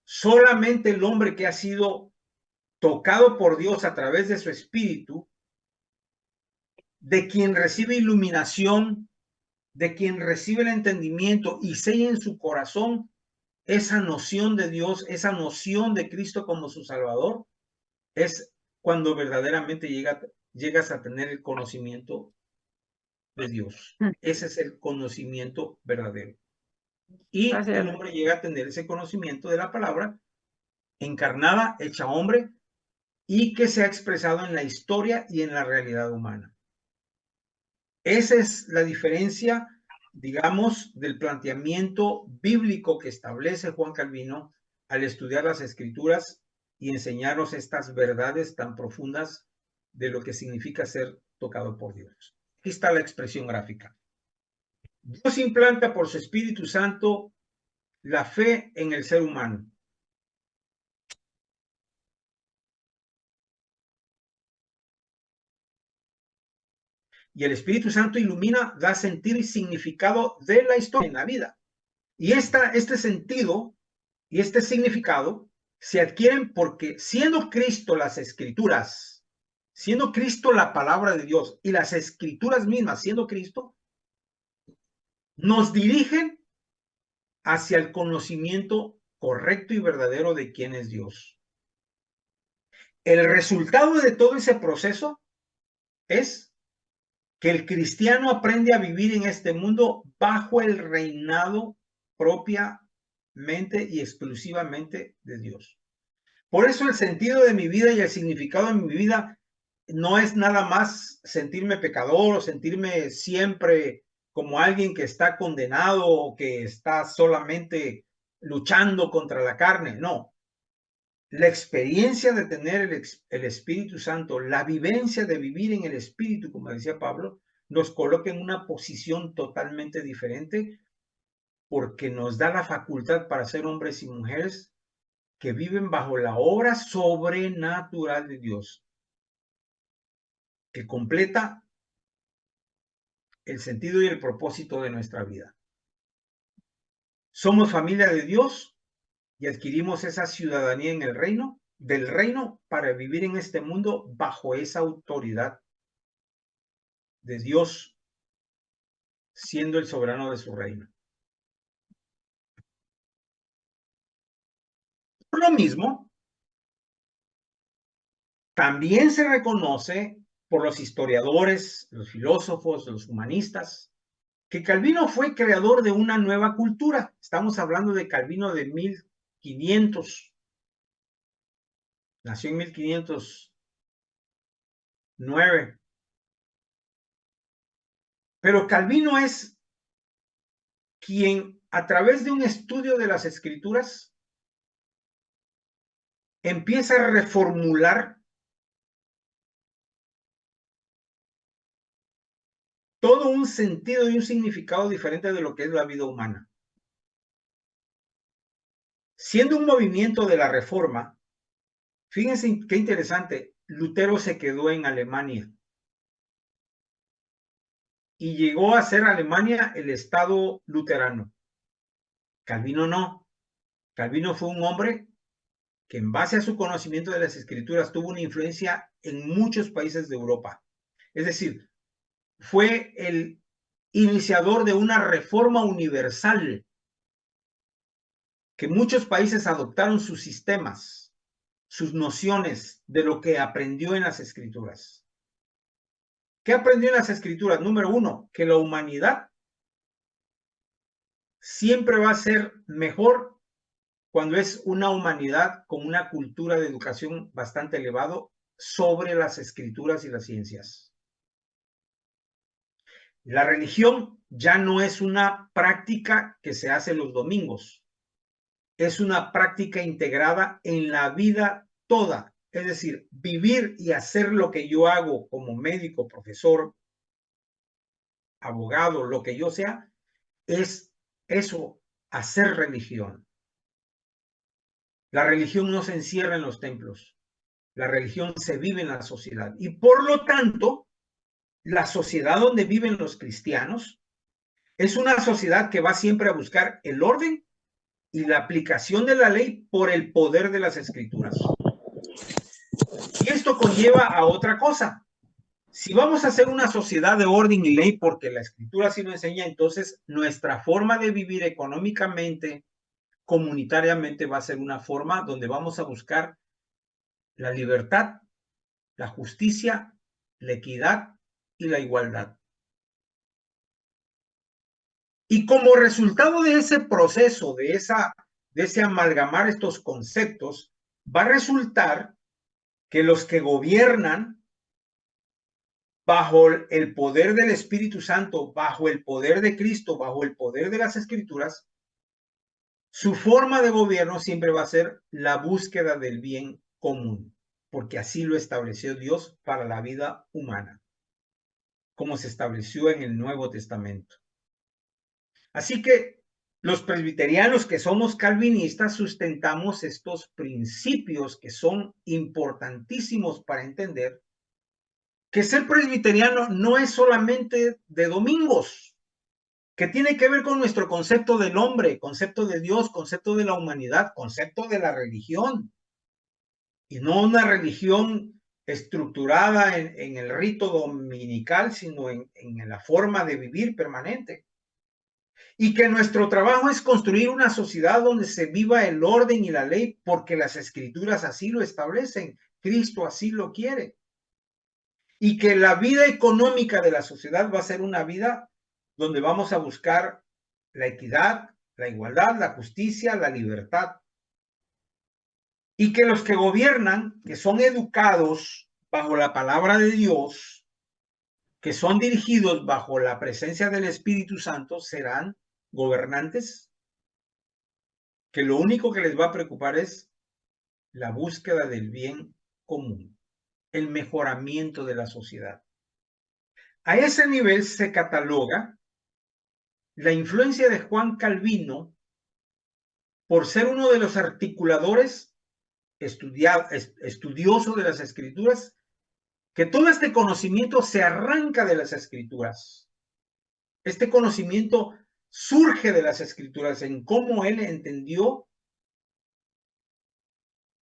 solamente el hombre que ha sido tocado por Dios a través de su espíritu, de quien recibe iluminación, de quien recibe el entendimiento y sella en su corazón esa noción de Dios, esa noción de Cristo como su Salvador, es cuando verdaderamente llegas a tener el conocimiento de Dios. Ese es el conocimiento verdadero. Y el hombre llega a tener ese conocimiento de la palabra encarnada, hecha hombre, y que se ha expresado en la historia y en la realidad humana. Esa es la diferencia, digamos, del planteamiento bíblico que establece Juan Calvino al estudiar las escrituras y enseñarnos estas verdades tan profundas de lo que significa ser tocado por Dios. Aquí está la expresión gráfica. Dios implanta por su Espíritu Santo la fe en el ser humano. Y el Espíritu Santo ilumina, da sentido y significado de la historia en la vida. Y este sentido y este significado se adquieren porque siendo Cristo las escrituras, siendo Cristo la palabra de Dios y las escrituras mismas siendo Cristo, nos dirigen hacia el conocimiento correcto y verdadero de quién es Dios. El resultado de todo ese proceso es que el cristiano aprende a vivir en este mundo bajo el reinado propiamente y exclusivamente de Dios. Por eso el sentido de mi vida y el significado de mi vida no es nada más sentirme pecador o sentirme siempre como alguien que está condenado o que está solamente luchando contra la carne. No, la experiencia de tener el Espíritu Santo, la vivencia de vivir en el Espíritu, como decía Pablo, nos coloca en una posición totalmente diferente porque nos da la facultad para ser hombres y mujeres que viven bajo la obra sobrenatural de Dios, que completa el sentido y el propósito de nuestra vida. Somos familia de Dios y adquirimos esa ciudadanía en el reino, del reino, para vivir en este mundo bajo esa autoridad de Dios, siendo el soberano de su reino. Por lo mismo, también se reconoce por los historiadores, los filósofos, los humanistas, que Calvino fue creador de una nueva cultura. Estamos hablando de Calvino de 1500. Nació en 1509. Pero Calvino es quien, a través de un estudio de las Escrituras, empieza a reformular todo un sentido y un significado diferente de lo que es la vida humana. Siendo un movimiento de la Reforma, fíjense qué interesante, Lutero se quedó en Alemania y llegó a ser Alemania el estado luterano. Calvino no. Calvino fue un hombre que en base a su conocimiento de las Escrituras tuvo una influencia en muchos países de Europa. Es decir, fue el iniciador de una reforma universal que muchos países adoptaron sus sistemas, sus nociones de lo que aprendió en las Escrituras. ¿Qué aprendió en las Escrituras? Número uno, que la humanidad siempre va a ser mejor cuando es una humanidad con una cultura de educación bastante elevado sobre las Escrituras y las ciencias. La religión ya no es una práctica que se hace los domingos, es una práctica integrada en la vida toda. Es decir, vivir y hacer lo que yo hago como médico, profesor, abogado, lo que yo sea, es eso, hacer religión. La religión no se encierra en los templos, la religión se vive en la sociedad y por lo tanto, la sociedad donde viven los cristianos es una sociedad que va siempre a buscar el orden y la aplicación de la ley por el poder de las Escrituras. Y esto conlleva a otra cosa. Si vamos a hacer una sociedad de orden y ley porque la Escritura así lo enseña, entonces nuestra forma de vivir económicamente, comunitariamente, va a ser una forma donde vamos a buscar la libertad, la justicia, la equidad y la igualdad. Y como resultado de ese proceso, de ese amalgamar estos conceptos, va a resultar que los que gobiernan bajo el poder del Espíritu Santo, bajo el poder de Cristo, bajo el poder de las Escrituras, su forma de gobierno siempre va a ser la búsqueda del bien común, porque así lo estableció Dios para la vida humana, como se estableció en el Nuevo Testamento. Así que los presbiterianos que somos calvinistas sustentamos estos principios que son importantísimos para entender que ser presbiteriano no es solamente de domingos, que tiene que ver con nuestro concepto del hombre, concepto de Dios, concepto de la humanidad, concepto de la religión, y no una religión estructurada en el rito dominical, sino en la forma de vivir permanente. Y que nuestro trabajo es construir una sociedad donde se viva el orden y la ley porque las Escrituras así lo establecen, Cristo así lo quiere. Y que la vida económica de la sociedad va a ser una vida donde vamos a buscar la equidad, la igualdad, la justicia, la libertad. Y que los que gobiernan, que son educados bajo la palabra de Dios, que son dirigidos bajo la presencia del Espíritu Santo, serán gobernantes que lo único que les va a preocupar es la búsqueda del bien común, el mejoramiento de la sociedad. A ese nivel se cataloga la influencia de Juan Calvino por ser uno de los articuladores estudiosos de las Escrituras, que todo este conocimiento se arranca de las Escrituras. Este conocimiento surge de las Escrituras en cómo él entendió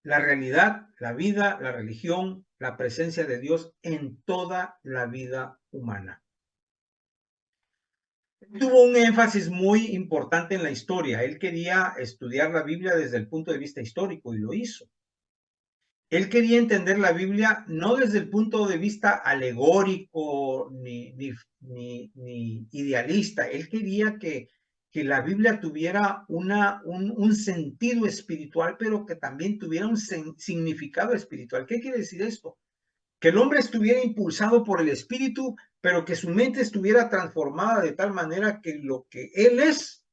la realidad, la vida, la religión, la presencia de Dios en toda la vida humana. Tuvo un énfasis muy importante en la historia. Él quería estudiar la Biblia desde el punto de vista histórico y lo hizo. Él quería entender la Biblia no desde el punto de vista alegórico ni idealista. Él quería que la Biblia tuviera un sentido espiritual, pero que también tuviera un significado espiritual. ¿Qué quiere decir esto? Que el hombre estuviera impulsado por el Espíritu, pero que su mente estuviera transformada de tal manera que lo que él es,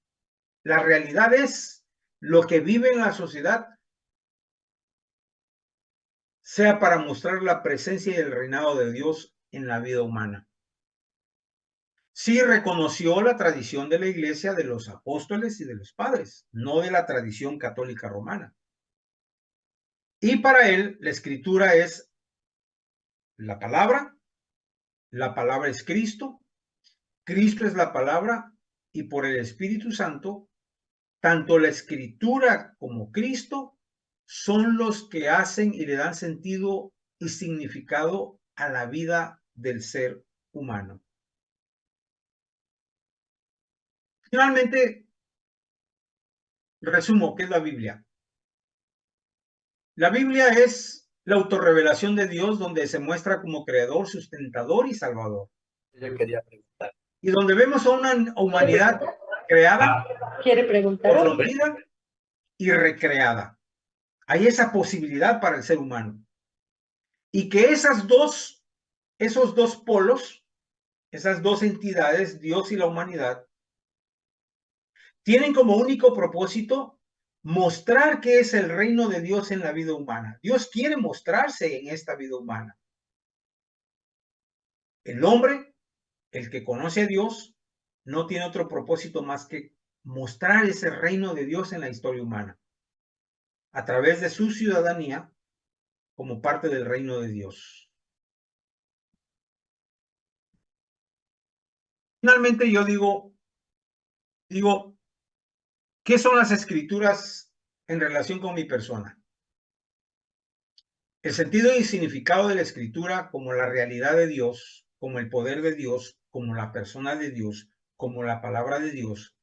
la realidad es, lo que vive en la sociedad, sea para mostrar la presencia y el reinado de Dios en la vida humana. Sí reconoció la tradición de la iglesia de los apóstoles y de los padres, no de la tradición católica romana. Y para él la escritura es la palabra es Cristo, Cristo es la palabra y por el Espíritu Santo, tanto la escritura como Cristo son los que hacen y le dan sentido y significado a la vida del ser humano. Finalmente, resumo, ¿qué es la Biblia? La Biblia es la autorrevelación de Dios donde se muestra como creador, sustentador y salvador. Yo quería preguntar. Y donde vemos a una humanidad creada, ¿Quiere preguntar? corrompida y recreada. Hay esa posibilidad para el ser humano. Y que esos dos polos, esas dos entidades, Dios y la humanidad, tienen como único propósito mostrar qué es el reino de Dios en la vida humana. Dios quiere mostrarse en esta vida humana. El hombre, el que conoce a Dios, no tiene otro propósito más que mostrar ese reino de Dios en la historia humana, a través de su ciudadanía como parte del reino de Dios. Finalmente yo digo, ¿qué son las escrituras en relación con mi persona? El sentido y significado de la escritura como la realidad de Dios, como el poder de Dios, como la persona de Dios, como la palabra de Dios,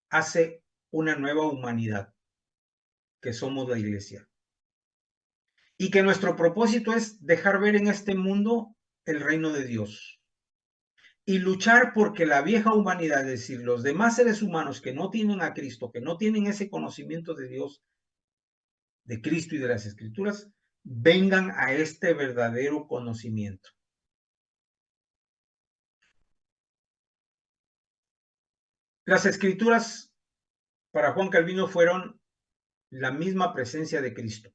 hace una nueva humanidad, que somos la iglesia. Y que nuestro propósito es dejar ver en este mundo el reino de Dios. Y luchar porque la vieja humanidad, es decir, los demás seres humanos que no tienen a Cristo, que no tienen ese conocimiento de Dios, de Cristo y de las Escrituras, vengan a este verdadero conocimiento. Las Escrituras para Juan Calvino fueron la misma presencia de Cristo.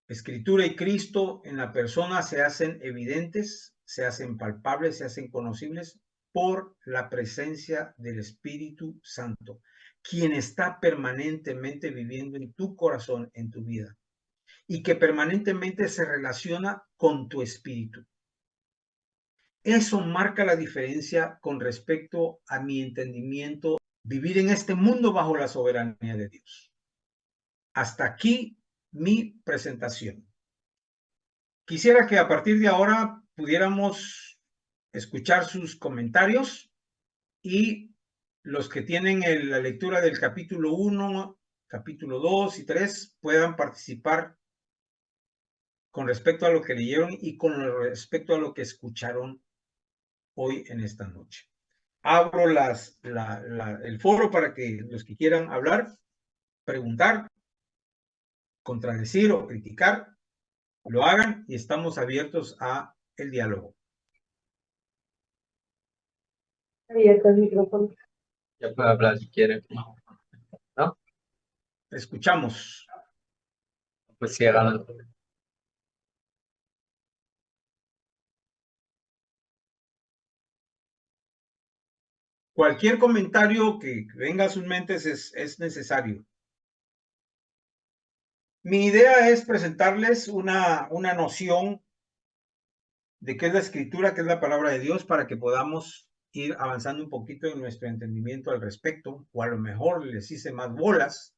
Escritura y Cristo en la persona se hacen evidentes, se hacen palpables, se hacen conocibles por la presencia del Espíritu Santo, quien está permanentemente viviendo en tu corazón, en tu vida, y que permanentemente se relaciona con tu espíritu. Eso marca la diferencia con respecto a mi entendimiento, vivir en este mundo bajo la soberanía de Dios. Hasta aquí mi presentación. Quisiera que a partir de ahora pudiéramos escuchar sus comentarios y los que tienen la lectura del capítulo 1, capítulo 2 y 3 puedan participar con respecto a lo que leyeron y con respecto a lo que escucharon hoy en esta noche. Abro el foro para que los que quieran hablar preguntar, contradecir o criticar, lo hagan y estamos abiertos a el diálogo. Abierto el micrófono. Ya puede hablar si quiere. ¿No? Escuchamos. Pues sí, háganlo. Cualquier comentario que venga a sus mentes es necesario. Mi idea es presentarles una noción de qué es la escritura, qué es la palabra de Dios, para que podamos ir avanzando un poquito en nuestro entendimiento al respecto, o a lo mejor les hice más bolas,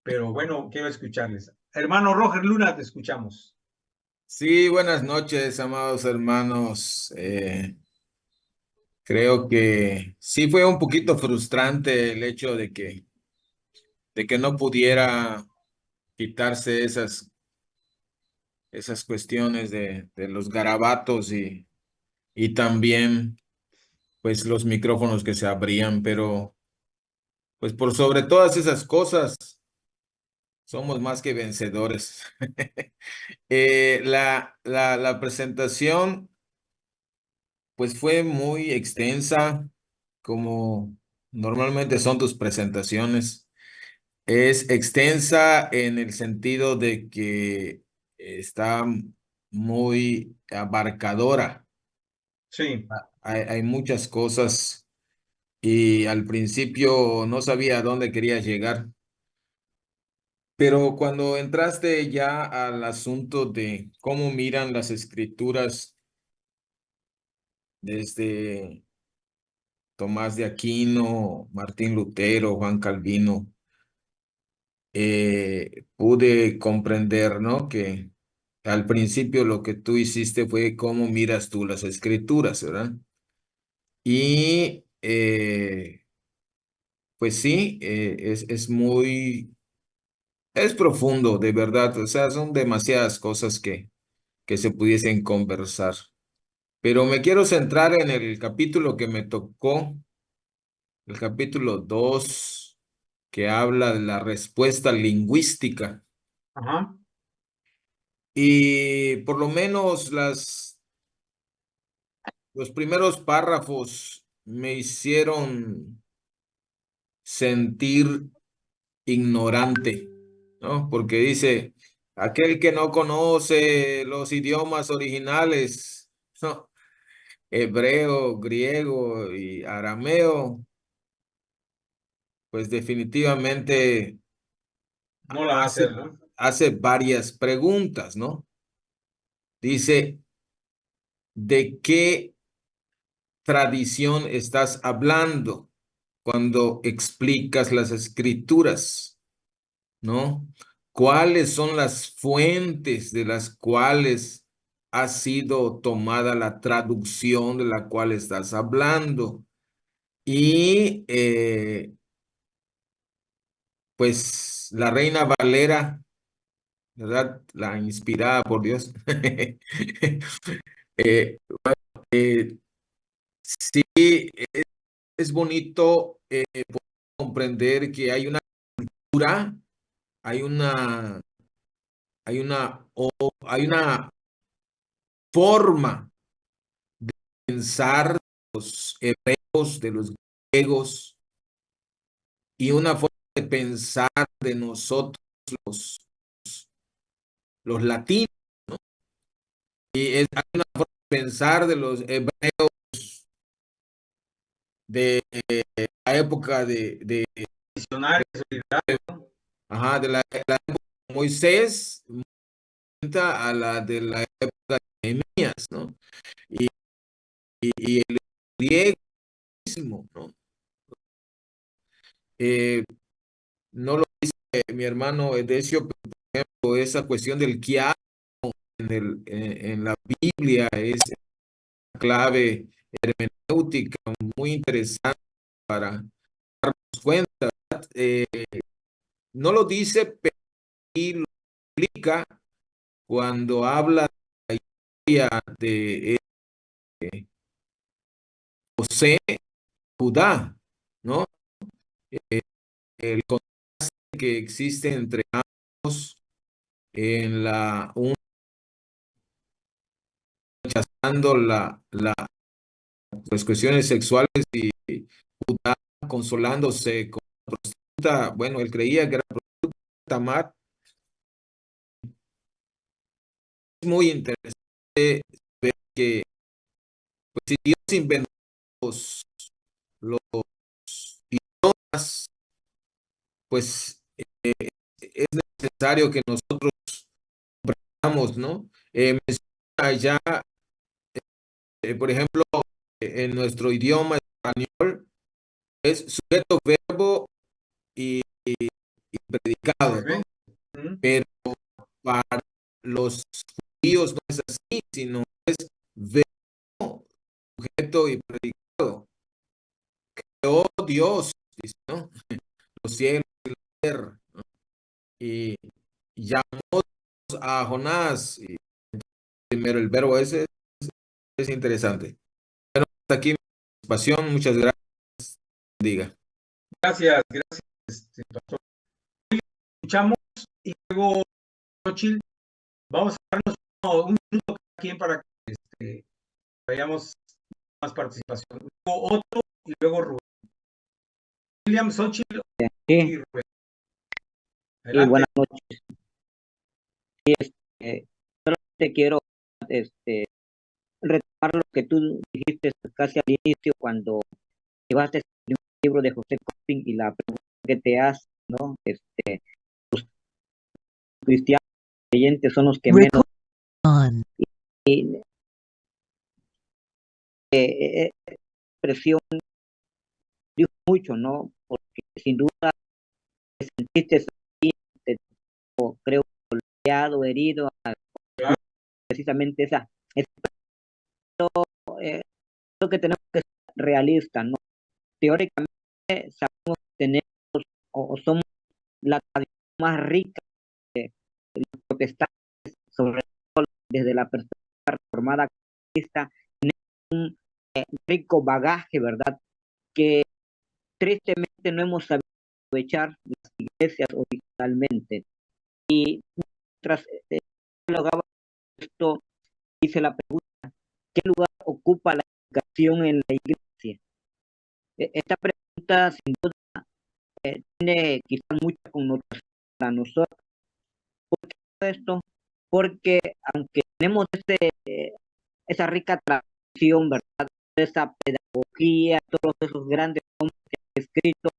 pero bueno, quiero escucharles. Hermano Roger Luna, te escuchamos. Sí, buenas noches, amados hermanos. Creo que sí fue un poquito frustrante el hecho de que no pudiera quitarse esas cuestiones de los garabatos y también pues los micrófonos que se abrían, pero pues por sobre todas esas cosas somos más que vencedores. La presentación pues fue muy extensa, como normalmente son tus presentaciones. Es extensa en el sentido de que está muy abarcadora. Sí, Hay muchas cosas y al principio no sabía a dónde quería llegar, pero cuando entraste ya al asunto de cómo miran las escrituras desde Tomás de Aquino, Martín Lutero, Juan Calvino, pude comprender, ¿no? Que al principio lo que tú hiciste fue cómo miras tú las escrituras, ¿verdad? Y pues sí, es profundo, de verdad, o sea, son demasiadas cosas que se pudiesen conversar. Pero me quiero centrar en el capítulo que me tocó, el capítulo 2 que habla de la respuesta lingüística. ajá, Y por lo menos los primeros párrafos me hicieron sentir ignorante, ¿no? Porque dice, aquel que no conoce los idiomas originales, ¿no? Hebreo, griego y arameo, pues definitivamente no la va a hace, hacer, ¿no? hace varias preguntas, ¿no? Dice, ¿de qué tradición estás hablando cuando explicas las escrituras? ¿No? ¿Cuáles son las fuentes de las cuales ha sido tomada la traducción de la cual estás hablando? Y pues la Reina Valera, ¿verdad? La inspirada por Dios. Eh, sí, es bonito comprender que hay una cultura, hay una, hay una forma de pensar de los hebreos, de los griegos, y una forma de pensar de nosotros los latinos. Hay una forma de pensar de los hebreos de la época Misionarios, ajá, de la época de Moisés a la de la época de Nehemías, ¿no? Y, y el griego mismo, ¿no? Eh, no lo dice mi hermano Edesio, pero por ejemplo, esa cuestión del quiasmo en la Biblia es una clave hermenéutica muy interesante para darnos cuenta. Eh, no lo dice, pero sí lo explica cuando habla de la historia de José, Judá, ¿no? El que existe entre ambos en uno rechazando las cuestiones sexuales y Judá consolándose con la prostituta. Bueno, él creía que era prostituta Tamar. Es muy interesante ver que pues, si Dios inventó los idiomas, pues es necesario que nosotros aprendamos, ¿no? Menciona ya, por ejemplo, en nuestro idioma español es sujeto, verbo y predicado, ¿no? Pero para los judíos no es así, sino es verbo, sujeto y predicado. Creó Dios, dice, ¿no? Los cielos y la tierra, ¿no? Y llamó a Jonás, y primero el verbo ese es interesante. Bueno, hasta aquí mi participación, muchas gracias. Diga. Gracias, pastor. Escuchamos y luego, Xochitl, vamos a darnos un minuto cada quien para que vayamos más participación. Luego otro y luego Rubén. William, Xochitl Sí, y Rubén. y Adelante. buenas noches. Solamente quiero retomar lo que tú dijiste casi al inicio cuando llevaste el libro de José Coping y la pregunta que te hace, ¿no? Los cristianos creyentes son los que menos. Y expresión dijo mucho, ¿no? Porque sin duda te sentiste así, creo, golpeado, herido, precisamente eh, creo que tenemos que ser realistas, ¿no? Teóricamente sabemos que tenemos o somos la tradición más rica de los protestantes, sobre todo desde la perspectiva reformada cristiana, un rico bagaje, ¿verdad? Que tristemente no hemos sabido aprovechar las iglesias originalmente. Y mientras dialogaba esto, hice la pregunta, ¿qué lugar ocupa la educación en la iglesia? Esta pregunta sin duda tiene quizás mucha connotación para nosotros. ¿Por qué esto? Porque aunque tenemos esa rica tradición, ¿verdad? Esa pedagogía, todos esos grandes hombres que han escrito,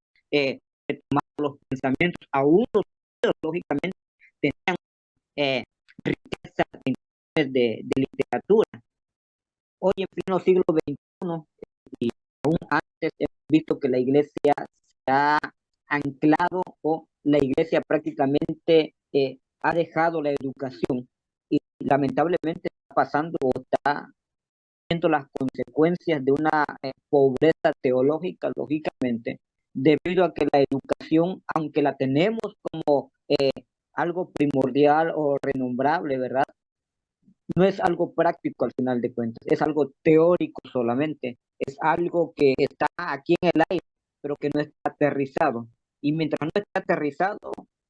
retomando los pensamientos, aún los judíos, lógicamente, tenían riqueza en de literatura. Hoy en pleno siglo XXI, y aún antes, hemos visto que la iglesia se ha anclado o la iglesia prácticamente ha dejado la educación y lamentablemente está pasando o está viendo las consecuencias de una pobreza teológica, lógicamente, debido a que la educación, aunque la tenemos como algo primordial o renombrable, ¿verdad? No es algo práctico al final de cuentas, es algo teórico solamente, es algo que está aquí en el aire, pero que no está aterrizado. Y mientras no está aterrizado,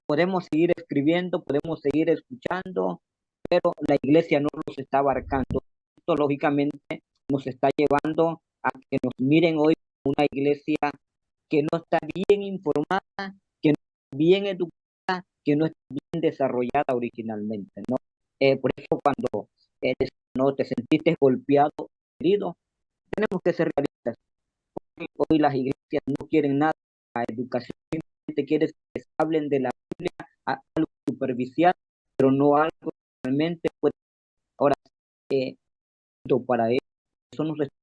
podemos seguir escribiendo, podemos seguir escuchando, pero la iglesia no nos está abarcando. Esto lógicamente nos está llevando a que nos miren hoy como una iglesia que no está bien informada, que no está bien educada, que no está bien desarrollada originalmente, ¿no? Por eso cuando no te sentiste golpeado, herido, tenemos que ser realistas. Hoy las iglesias no quieren nada, la educación simplemente quiere que se hablen de la Biblia, algo superficial, pero no algo realmente puede. Ahora, para eso nos está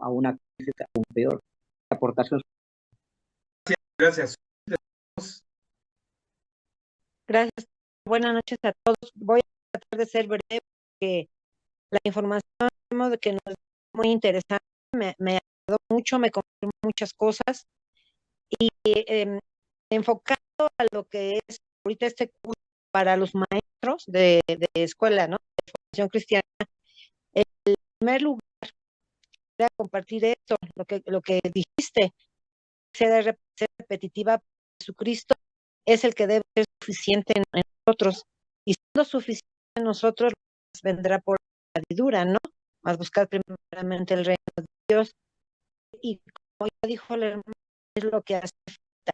a una crisis aún peor. Aportación. Gracias. Gracias. Buenas noches a todos. Voy a tratar de ser breve porque la información que nos es muy interesante, me ha ayudado mucho, me confirmó muchas cosas y enfocado a lo que es ahorita este curso para los maestros de escuela, ¿no? De formación cristiana. En primer lugar, voy a compartir esto, lo que dijiste, ser repetitiva, Jesucristo es el que debe ser suficiente en nosotros. Y siendo suficiente en nosotros, vendrá por añadidura, ¿no? Más buscar primeramente el reino de Dios. Y como ya dijo el hermano, es lo que hace falta.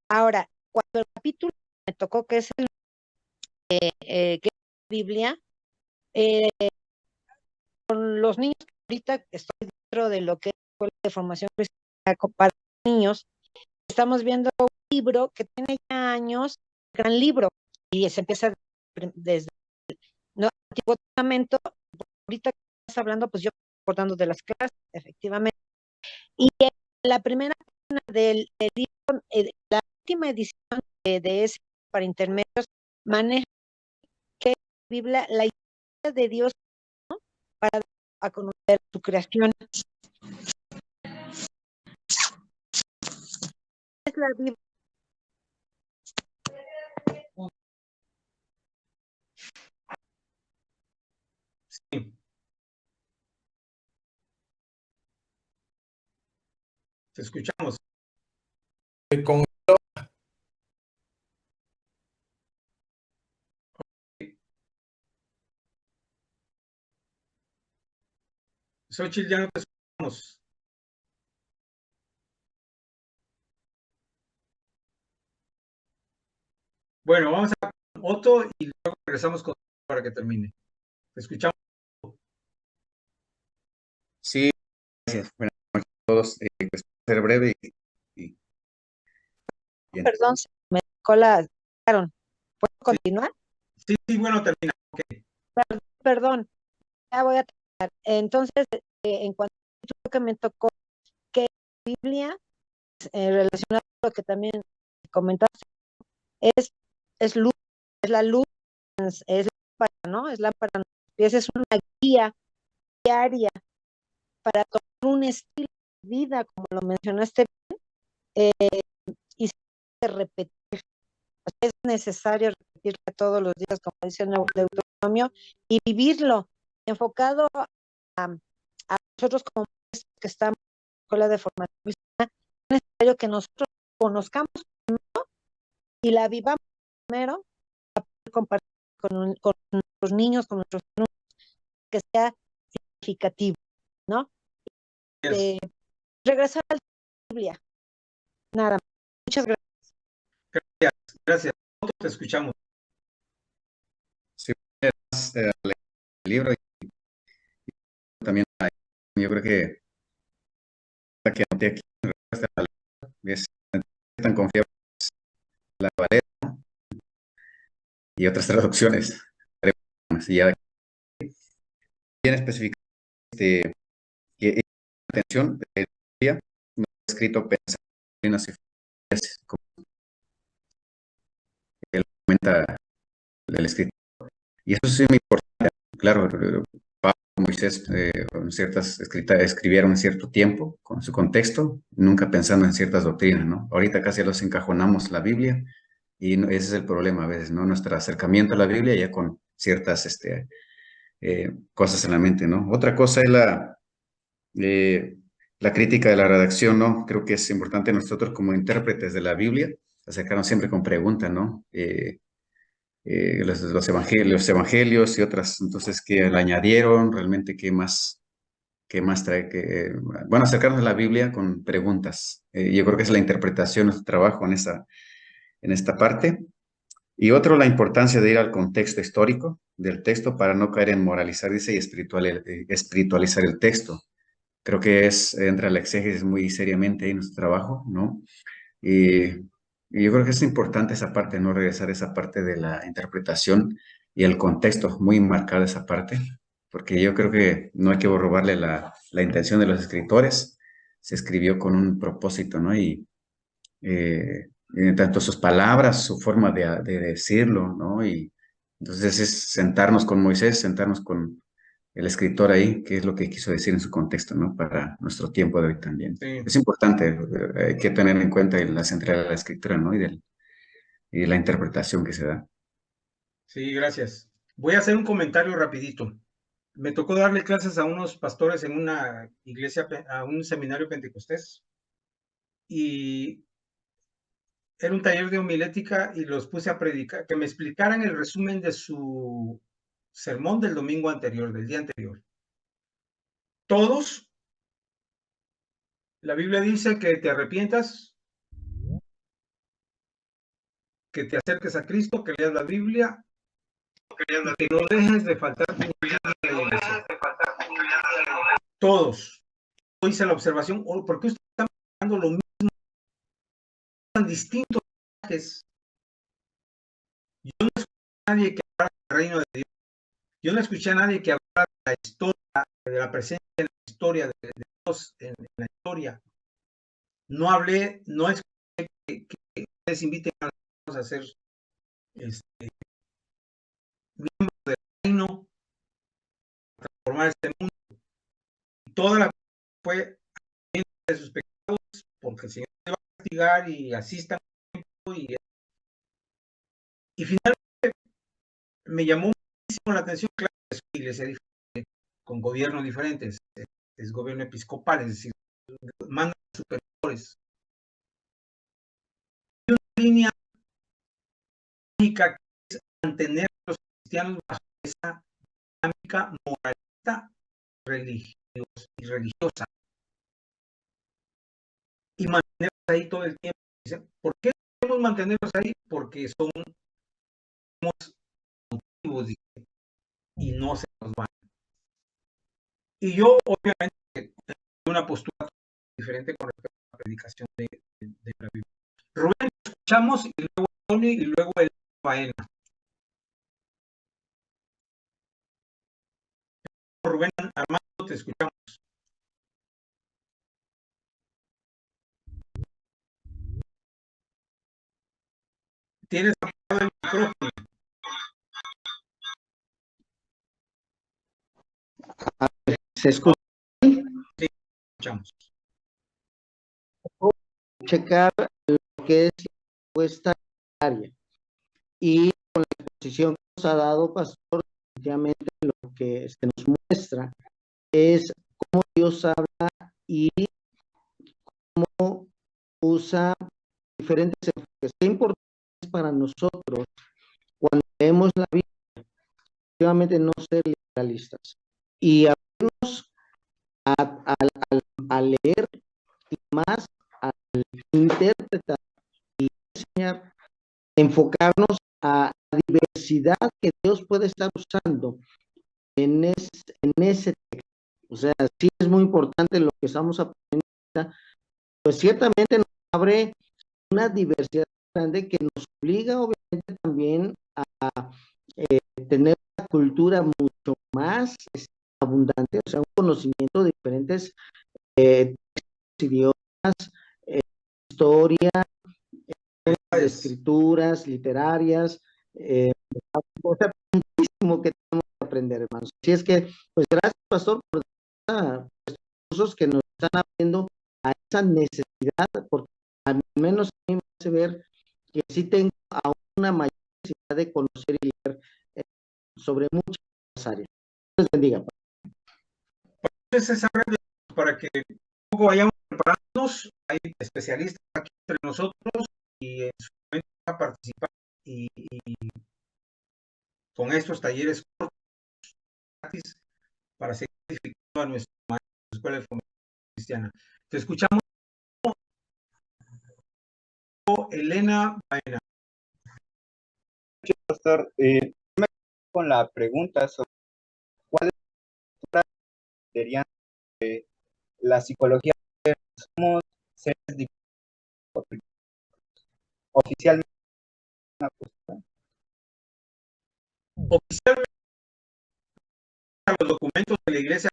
Ahora, cuando el capítulo me tocó, que es que es la Biblia, con los niños, ahorita estoy dentro de lo que es la escuela de formación cristiana para niños, estamos viendo un libro que tiene ya años, un gran libro, y se empieza desde el Antiguo Testamento. Ahorita que estás hablando, pues yo estoy acordando de las clases, efectivamente. Y la primera página del libro, la última edición de ese para intermedios, maneja que la Biblia, la historia de Dios, ¿no? Para a conocer su creación. Es la Biblia. Sí. Te escuchamos. Con Xochitl, ya no te escuchamos. Bueno, vamos a Otto y luego regresamos con para que termine. Te escuchamos. Sí, gracias. Buenas noches a todos. Pues, ser breve y bien. Perdón, se me tocó la. ¿Puedo continuar? Sí, bueno, termina. Okay. Perdón, ya voy a terminar. Entonces, en cuanto a lo que me tocó, que la Biblia, relacionado a lo que también comentaste, es luz, es la luz, es lámpara, ¿no? Es lámpara a nuestros pies, es una guía diaria para tomar un estilo de vida, como lo mencionaste bien, y se repetir. Es necesario repetirla todos los días, como dice el Deuteronomio, y vivirlo, enfocado a nosotros como que estamos en la escuela de formación cristiana. Es necesario que nosotros conozcamos primero y la vivamos primero para poder compartir con nuestros niños, con nuestros alumnos, que sea significativo, ¿no? Yes. Regresar a la Biblia. Nada más. Muchas gracias. Gracias. Otto, te escuchamos. Sí, el libro y también yo creo que la que anoté aquí en respuesta a es tan confiable la Valera, ¿no? Y otras traducciones. Y ya bien específico que atención de día no he escrito pensar en las cifras como él comenta el escritor. Y eso sí es muy importante. Claro, Pablo, Moisés, ciertas escribieron en cierto tiempo, con su contexto, nunca pensando en ciertas doctrinas, ¿no? Ahorita casi los encajonamos la Biblia y ese es el problema a veces, ¿no? Nuestro acercamiento a la Biblia ya con ciertas cosas en la mente, ¿no? Otra cosa es la crítica de la redacción, ¿no? Creo que es importante nosotros como intérpretes de la Biblia acercarnos siempre con preguntas, ¿no? Los evangelios y otras, entonces, que le añadieron, realmente, qué más trae, bueno, acercarnos a la Biblia con preguntas. Yo creo que es la interpretación, nuestro trabajo en esta parte. Y otro, la importancia de ir al contexto histórico del texto para no caer en moralizar, dice, y espiritualizar el texto. Creo que entra la exégesis muy seriamente ahí en nuestro trabajo, ¿no? Y yo creo que es importante esa parte, no regresar a esa parte de la interpretación y el contexto, muy marcado esa parte, porque yo creo que no hay que robarle la intención de los escritores, se escribió con un propósito, ¿no? Tanto sus palabras, su forma de decirlo, ¿no? Y entonces es sentarnos con Moisés, sentarnos con el escritor ahí, qué es lo que quiso decir en su contexto, ¿no? Para nuestro tiempo de hoy también. Sí. Es importante, hay que tener en cuenta la centralidad de la escritura, ¿no? Y la interpretación que se da. Sí, gracias. Voy a hacer un comentario rapidito. Me tocó darle clases a unos pastores en una iglesia, a un seminario pentecostés. Y era un taller de homilética y los puse a predicar, que me explicaran el resumen de su sermón del domingo anterior, del día anterior. Todos, la Biblia dice que te arrepientas, que te acerques a Cristo, que leas la Biblia, y que no dejes de faltar tu unidad en la iglesia. Todos. Yo hice la observación, oh, ¿por qué ustedes están hablando lo mismo, tan distintos mensajes? Yo no escuché a nadie que hablara del reino de Dios. Yo no escuché a nadie que hablara de la historia, de la presencia en la historia, de Dios en la historia. No hablé, no escuché que ustedes inviten a nosotros a ser miembros del reino, a transformar este mundo. Y toda la fue de sus pecados, porque el Señor te va a castigar y así está. Y finalmente me llamó muchísimo la atención, claro, es una iglesia diferente, con gobiernos diferentes, es gobierno episcopal, es decir, mandan superiores. Y una línea única que es mantener a los cristianos bajo esa dinámica moralista religiosa y mantenerlos ahí todo el tiempo. ¿Por qué debemos mantenerlos ahí? Porque somos motivos y no se nos van. Y yo, obviamente, tengo una postura diferente con respecto a la predicación de la Biblia. Rubén, escuchamos, y luego Tony, y luego el Faena. Rubén, Armando, te escuchamos. Tienes apagado el micrófono. ¿Se escucha? Sí, escuchamos. Checar lo que es la encuesta diaria y con la exposición que nos ha dado Pastor, definitivamente lo que nos muestra es cómo Dios habla y cómo usa diferentes enfoques. Qué importante es para nosotros cuando leemos la Biblia, efectivamente no ser literalistas y abrirnos a leer y más al interpretar y enseñar, enfocarnos a la diversidad que Dios puede estar usando en ese texto. O sea, sí es muy importante lo que estamos aprendiendo, pues ciertamente nos abre una diversidad grande que nos obliga obviamente también a tener una cultura mucho más abundante, o sea, un conocimiento de diferentes idiomas, historia, de escrituras literarias, o sea, muchísimo que tenemos que aprender, hermanos. Así es que, pues gracias, Pastor, por estos cursos que nos están abriendo a esa necesidad, porque al menos a mí me hace ver que sí tengo aún una mayor necesidad de conocer y leer sobre muchas áreas. Dios bendiga. Entonces, para que un poco vayamos preparándonos, hay especialistas aquí entre nosotros y en su momento van a participar y con estos talleres cortos, gratis, para seguir edificando a nuestra escuela de formación cristiana. Te escuchamos, Elena Baena. Pastor, con la pregunta sobre cuáles serían la psicología. Somos seres oficialmente una postura. Oficialmente, los documentos de la iglesia,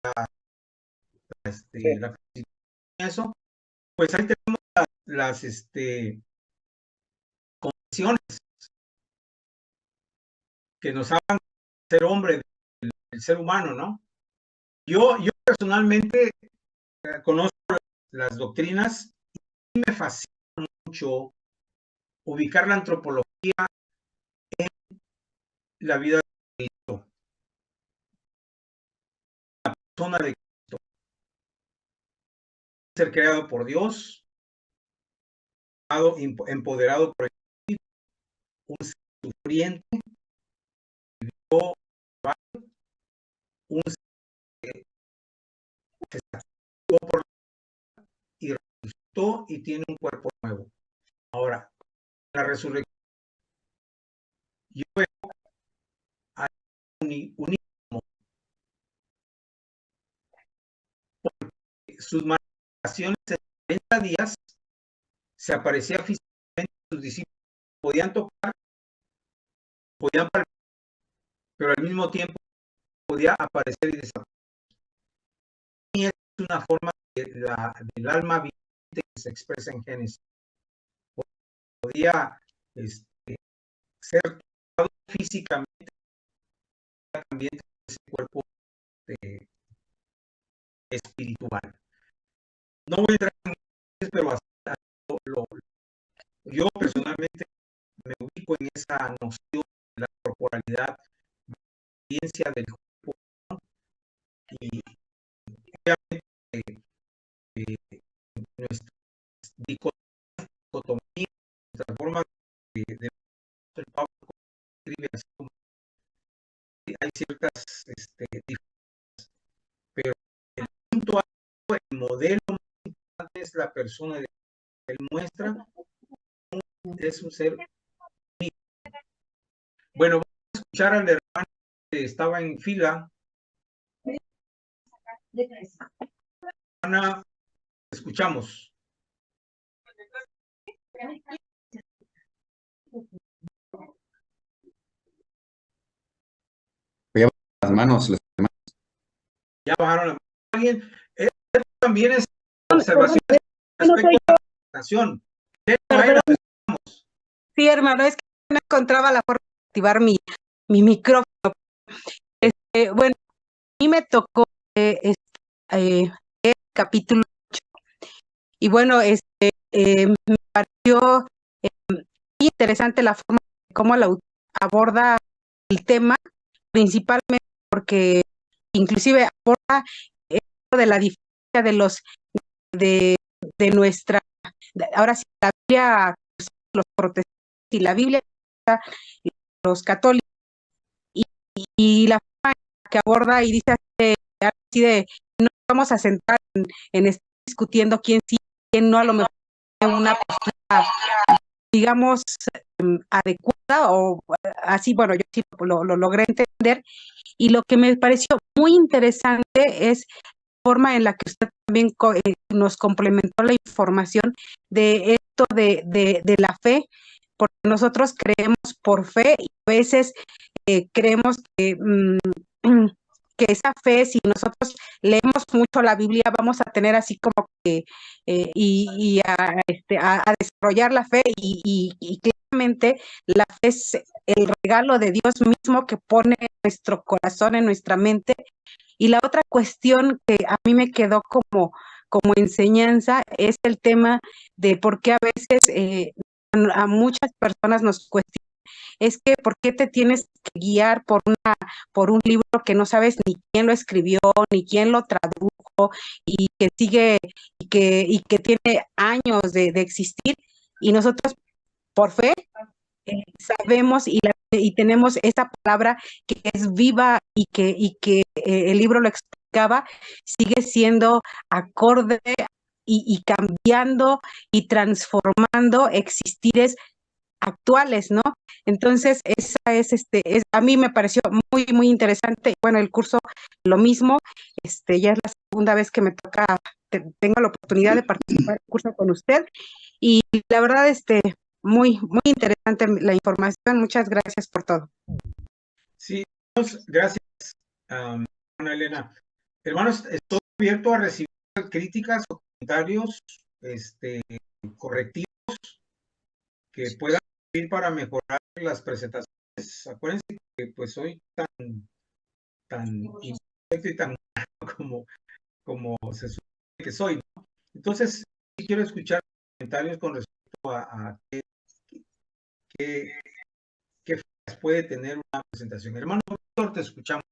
la eso, pues ahí tenemos las condiciones que nos hagan ser hombre del ser humano, ¿no? Yo personalmente conozco las doctrinas y me fascina mucho ubicar la antropología en la vida de Cristo, la persona de Cristo, ser creado por Dios, empoderado por el Espíritu, un ser sufriente, un ser que se sacrificó por y resucitó y tiene un cuerpo nuevo. Ahora, la resurrección, yo veo a un sus manifestaciones en 40 días se aparecía físicamente a sus discípulos, podían tocar, podían palpar, pero al mismo tiempo podía aparecer y desaparecer. Y es una forma del alma viviente que se expresa en Génesis. Podía ser tocado físicamente, también ese cuerpo espiritual. No voy a entrar en detalles, pero yo personalmente me ubico en esa noción de la corporalidad, la experiencia del cuerpo, ¿no? Y obviamente nuestra dicotomía, nuestra forma de el Pablo escribe así como hay ciertas diferencias, pero el punto alto, el modelo más importante es la persona de que él muestra, es un ser único. Bueno, vamos a escuchar al hermano que estaba en fila. Ana, escuchamos. Voy a bajar las manos. Ya bajaron la mano. Alguien, también es observación respecto a la presentación. Sí, hermano, es que no encontraba la forma de activar mi micrófono. Bueno, a mí me tocó el capítulo 8 y bueno, me pareció muy interesante la forma de cómo la aborda el tema, principalmente porque inclusive aborda de la diferencia de los de nuestra, ahora sí, la Biblia, los protestantes y la Biblia, los católicos, y la forma que aborda y dice así de, no vamos a sentar en estar discutiendo quién sí, quién no, a lo mejor tiene una postura, digamos, adecuada o así, bueno, yo sí lo logré entender, y lo que me pareció muy interesante es la forma en la que usted también nos complementó la información de esto de la fe, porque nosotros creemos por fe y a veces creemos que esa fe, si nosotros leemos mucho la Biblia, vamos a tener así como que a desarrollar la fe y claramente la fe es el regalo de Dios mismo que pone en nuestro corazón, en nuestra mente. Y la otra cuestión que a mí me quedó como enseñanza es el tema de por qué a veces a muchas personas nos cuestionan, es que ¿por qué te tienes que guiar por un libro que no sabes ni quién lo escribió, ni quién lo tradujo, y que sigue, y que tiene años de existir, y nosotros por fe sabemos y tenemos esa palabra que es viva y que el libro lo explicaba, sigue siendo acorde y cambiando y transformando existires actuales, ¿no? Entonces, esa a mí me pareció muy, muy interesante. Bueno, el curso, lo mismo, ya es la segunda vez que me toca, tengo la oportunidad de participar en el curso con usted, y la verdad, muy, muy interesante la información. Muchas gracias por todo. Sí, gracias, Ana Elena. Hermanos, estoy abierto a recibir críticas o comentarios correctivos que puedan servir para mejorar las presentaciones. Acuérdense que pues soy tan imperfecto y tan como se supone que soy, ¿no? Entonces, sí quiero escuchar comentarios con respecto a qué puede tener una presentación. Hermano Víctor, te escuchamos.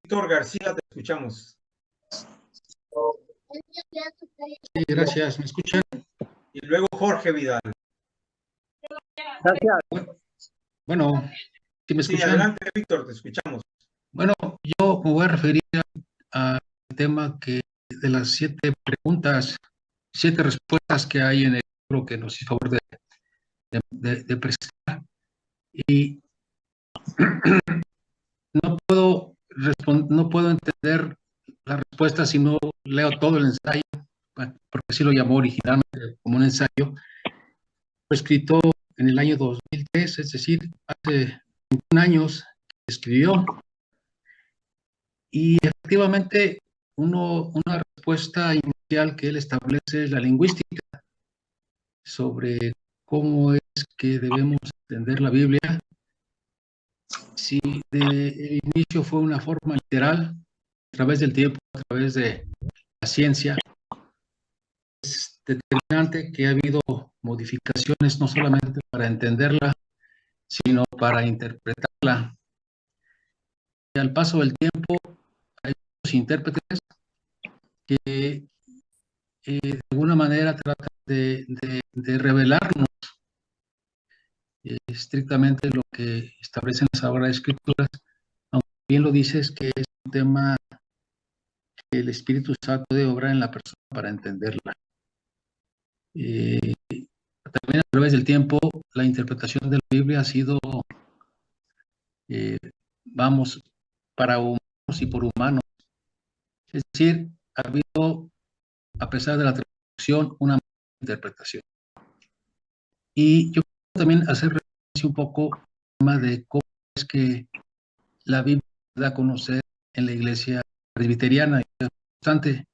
Víctor García, te Escuchamos. Sí, gracias. ¿Me escuchan? Y luego Jorge Vidal. Gracias. Bueno, ¿sí me Sí, escuchan? adelante, Víctor, te escuchamos. Bueno, yo me voy a referir al tema que de las 7 preguntas, 7 respuestas que hay en el libro que nos hizo favor de presentar. Y no puedo entender la respuesta si no leo todo el ensayo, porque así lo llamó originalmente como un ensayo. Fue escrito en el año 2003, es decir, hace 21 años que escribió. Y efectivamente, una respuesta inicial que él establece es la lingüística sobre cómo es que debemos entender la Biblia. Si el inicio fue una forma literal, a través del tiempo, a través de la ciencia, es determinante que ha habido modificaciones no solamente para entenderla, sino para interpretarla. Y al paso del tiempo, hay muchos intérpretes que de alguna manera tratan de revelarnos estrictamente lo que establecen las Sagradas Escrituras, aunque bien lo dices que es un tema que el Espíritu Santo debe obrar en la persona para entenderla. También a través del tiempo, la interpretación de la Biblia ha sido, vamos, para humanos y por humanos. Es decir, ha habido, a pesar de la traducción, una interpretación. Y yo quiero también hacer referencia un poco al tema de cómo es que la Biblia se da a conocer en la iglesia presbiteriana. Bastante,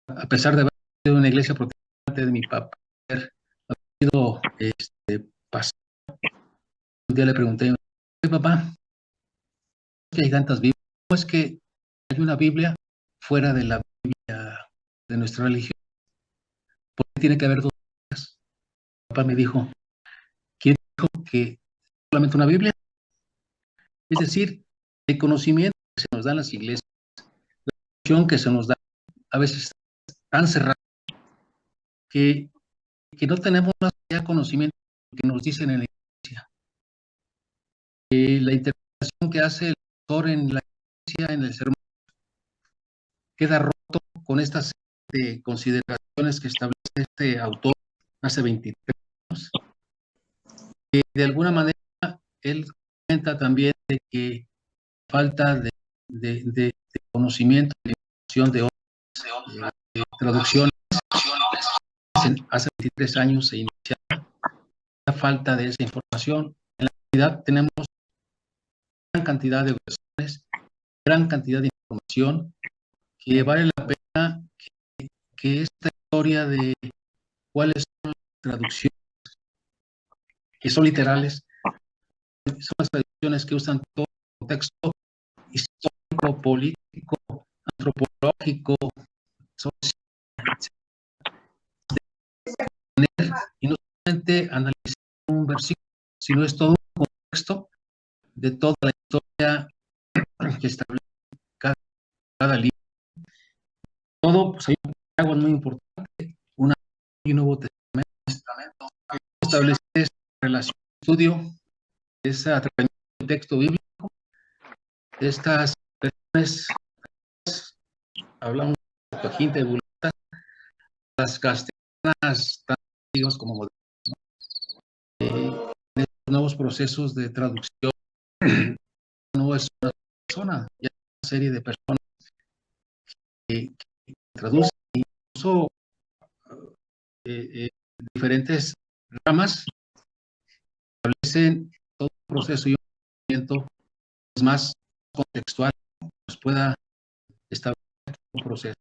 a pesar de haber sido una iglesia protestante de mi papá, haber sido pastor, un día le pregunté, papá, ¿qué hay tantas Biblias? ¿Cómo es que hay una Biblia fuera de la Biblia de nuestra religión? ¿Por qué tiene que haber 2 Biblias? Papá me dijo, ¿quién dijo que solamente una Biblia? Es decir, el conocimiento que se nos da en las iglesias, la información que se nos da, a veces tan cerrada que no tenemos más allá conocimiento de lo que nos dicen en la iglesia. La interpretación que hace el autor en la iglesia, en el sermón, queda roto con estas consideraciones que establece este autor hace 23 años. De alguna manera, él comenta también de que falta de conocimiento, de información de otras traducciones. Hace 23 años se inicia la falta de esa información. En la actualidad tenemos gran cantidad de versiones, gran cantidad de información que vale la pena que esta historia de cuáles son las traducciones que son literales, son las traducciones que usan todo el contexto histórico, político, antropológico, social, y no solamente analizar un versículo, sino es todo un contexto de toda la historia que establece cada libro. Todo, pues hay algo muy importante, y un Nuevo Testamento. Establecer esta relación de estudio, ese atrevimiento del texto bíblico, de estas versiones, hablamos de Septuaginta y Vulgata, las castellanas, tan antiguas como modernas, en estos nuevos procesos de traducción, no es una persona, ya es una serie de personas que traducen, incluso diferentes ramas, establecen todo un proceso y un movimiento más contextual, pues pueda establecer un proceso.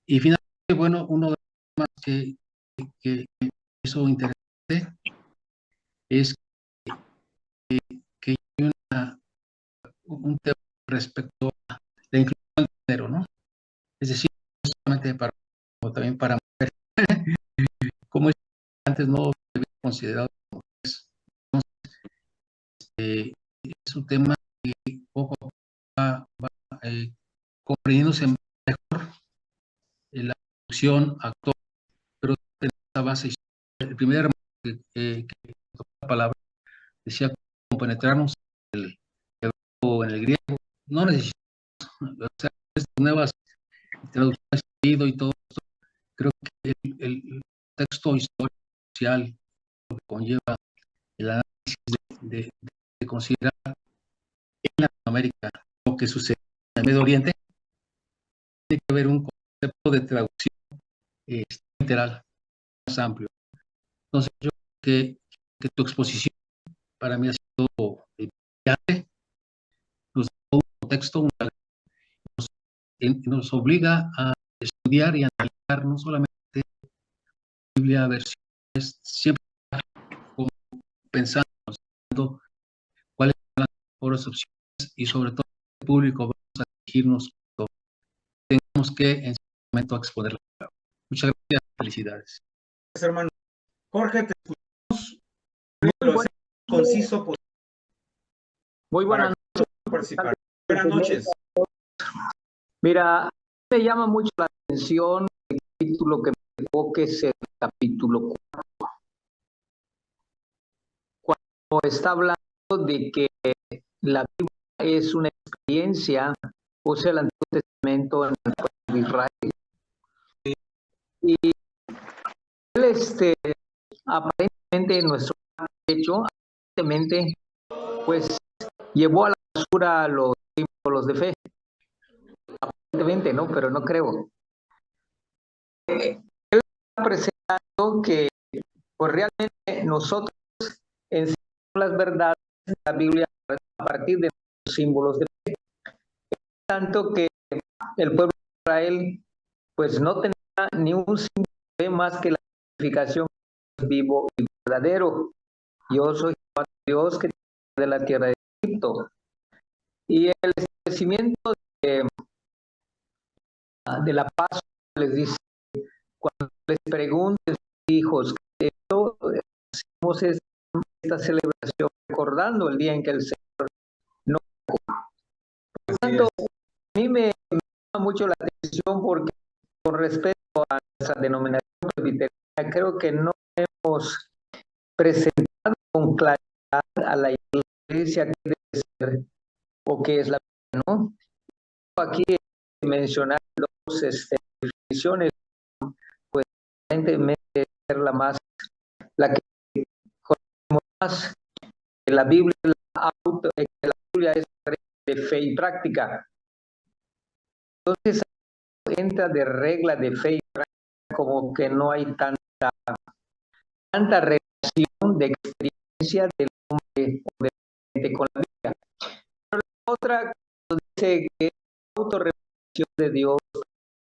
Y finalmente, bueno, uno de los temas que me hizo interesante es que hay un tema respecto a la inclusión del género, ¿no? Es decir, no solamente para como también para mujeres. Como antes no se había considerado como mujeres. Entonces, es un tema que poco a poco va traducción actual, pero en esa base histórica. El primer hermano que tocó la palabra decía cómo penetrarnos en el hebreo o en el griego. No necesitamos, o sea, estas nuevas traducciones que he leído y todo esto, creo que el texto histórico social lo que conlleva el análisis de considerar en Latinoamérica lo que sucede en el Medio Oriente, tiene que haber un concepto de traducción literal más amplio. Entonces, yo creo que tu exposición para mí ha sido brillante, nos da un contexto, nos obliga a estudiar y analizar no solamente la Biblia, versiones, siempre pensando cuáles son las mejores opciones y sobre todo el público vamos a dirigirnos cuando tengamos que en su momento exponer la palabra. Muchas gracias, felicidades. Gracias, hermano. Jorge, te escuchamos. Lo hacemos conciso posible. Muy buenas noches. Participar. Buenas noches. Mira, me llama mucho la atención el capítulo que me tocó, que es el capítulo 4. Cuando está hablando de que la Biblia es una experiencia, o sea, el Antiguo Testamento en el pueblo de Israel. Y él, aparentemente, en nuestro hecho, aparentemente, pues, llevó a la basura los símbolos de fe. Aparentemente, ¿no? Pero no creo. Él está presentando que, pues, realmente nosotros enseñamos las verdades de la Biblia a partir de los símbolos de fe. Tanto que el pueblo de Israel, pues, no tenía ni un símbolo de fe más que la identificación vivo y verdadero. Yo soy Dios que de la tierra de Egipto. Y el establecimiento de la Pascua les dice, cuando les pregunten, hijos, esto hacemos esta celebración recordando el día en que el Señor no. Por tanto, a mí me llama mucho la atención porque, con respecto a nuestra denominación presbiteriana, creo que no hemos presentado con claridad a la iglesia que debe ser o que es la Biblia, ¿no? Aquí mencionar dos definiciones, pues evidentemente ser la que conocemos más, que la Biblia, es de fe y práctica. Entonces entra de regla de fe y práctica, como que no hay tanta relación de experiencia del hombre o de la gente con la Biblia. Pero la otra dice que es la autorrevelación de Dios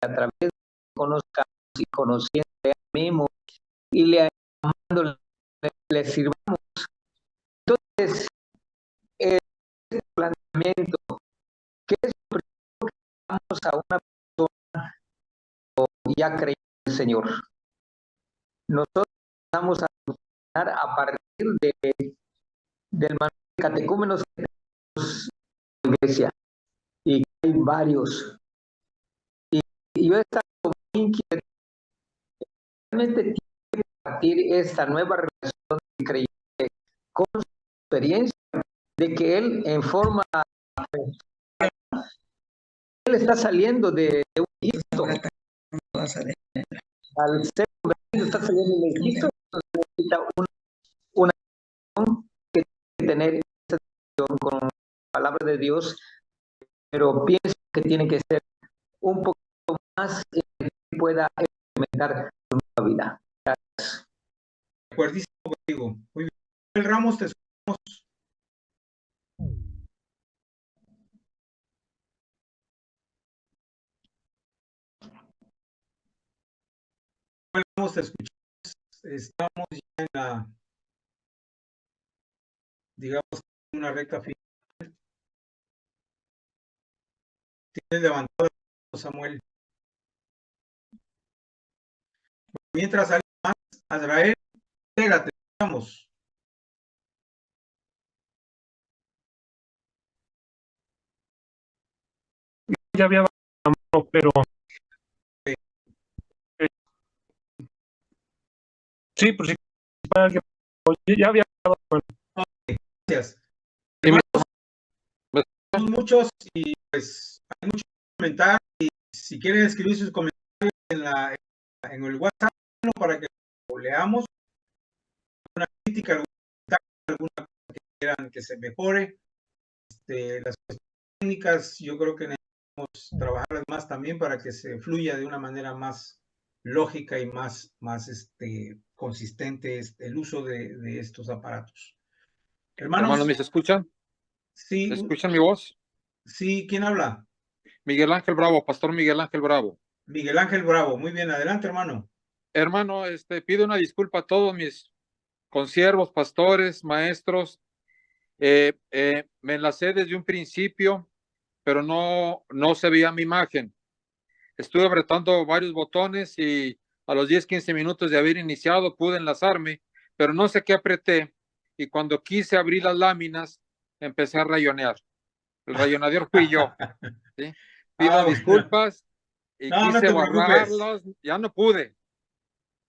a través de que conozcamos y conociendo, le amemos y le amando, le sirvamos. Entonces, este planteamiento, que es lo primero que damos a una persona ya creyente en el Señor. Nosotros vamos a funcionar a partir del manual de catecúmenos que tenemos en la iglesia, y hay varios. Y yo he estado muy inquieto. Realmente tiene que partir esta nueva relación de creyente con su experiencia de que él en forma él está saliendo de un Egipto. Al ser convertido está saliendo de Egipto, necesita una que tiene que tener esa relación con la palabra de Dios, pero pienso que tiene que ser un poquito más que pueda experimentar su nueva vida. Gracias. De acuerdo contigo. Muy bien. El Ramos, te escuchamos. Ramos, te escuchamos. Estamos ya en la, digamos, en una recta final. Tienes levantado, Samuel. Mientras alguien más, Azrael, te escuchamos. Ya había bajado, pero Sí, por si para alguien. Oye, ya había Gracias. Dime. Hermanos, somos muchos y pues hay muchos comentarios. Y si quieren escribir sus comentarios en el WhatsApp para que lo leamos, alguna crítica, alguna cosa que quieran que se mejore. Las técnicas, yo creo que necesitamos trabajarlas más también para que se fluya de una manera más lógica y más consistente el uso de estos aparatos. Hermanos, ¿me escuchan? Sí. ¿Me escuchan mi voz? Sí, ¿quién habla? Miguel Ángel Bravo, Pastor Miguel Ángel Bravo. Miguel Ángel Bravo, muy bien, adelante, hermano. Hermano, pido una disculpa a todos mis consiervos, pastores, maestros. Me enlacé desde un principio, pero no se veía mi imagen. Estuve apretando varios botones y a los 10-15 minutos de haber iniciado pude enlazarme, pero no sé qué apreté, y cuando quise abrir las láminas empecé a rayonear. El rayoneador fui yo. ¿Sí? Pido disculpas y quise borrarlos, ya no pude.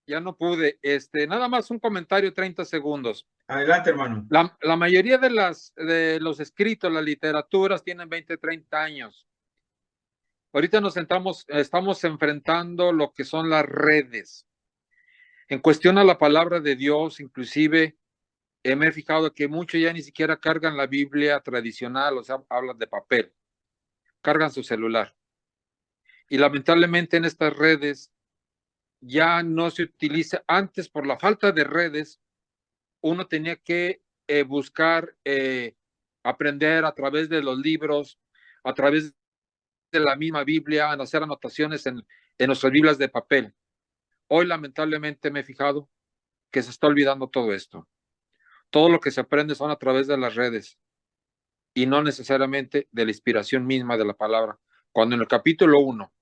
Nada más un comentario, 30 segundos. Adelante, hermano. La mayoría de los escritos, las literaturas tienen 20, 30 años. Ahorita estamos enfrentando lo que son las redes. En cuestión a la palabra de Dios, inclusive me he fijado que muchos ya ni siquiera cargan la Biblia tradicional, o sea, hablan de papel, cargan su celular. Y lamentablemente en estas redes ya no se utiliza. Antes, por la falta de redes, uno tenía que buscar aprender a través de los libros, a través de la misma Biblia, en hacer anotaciones en nuestras Biblias de papel. Hoy, lamentablemente, me he fijado que se está olvidando todo esto. Todo lo que se aprende son a través de las redes y no necesariamente de la inspiración misma de la palabra. Cuando en el capítulo 1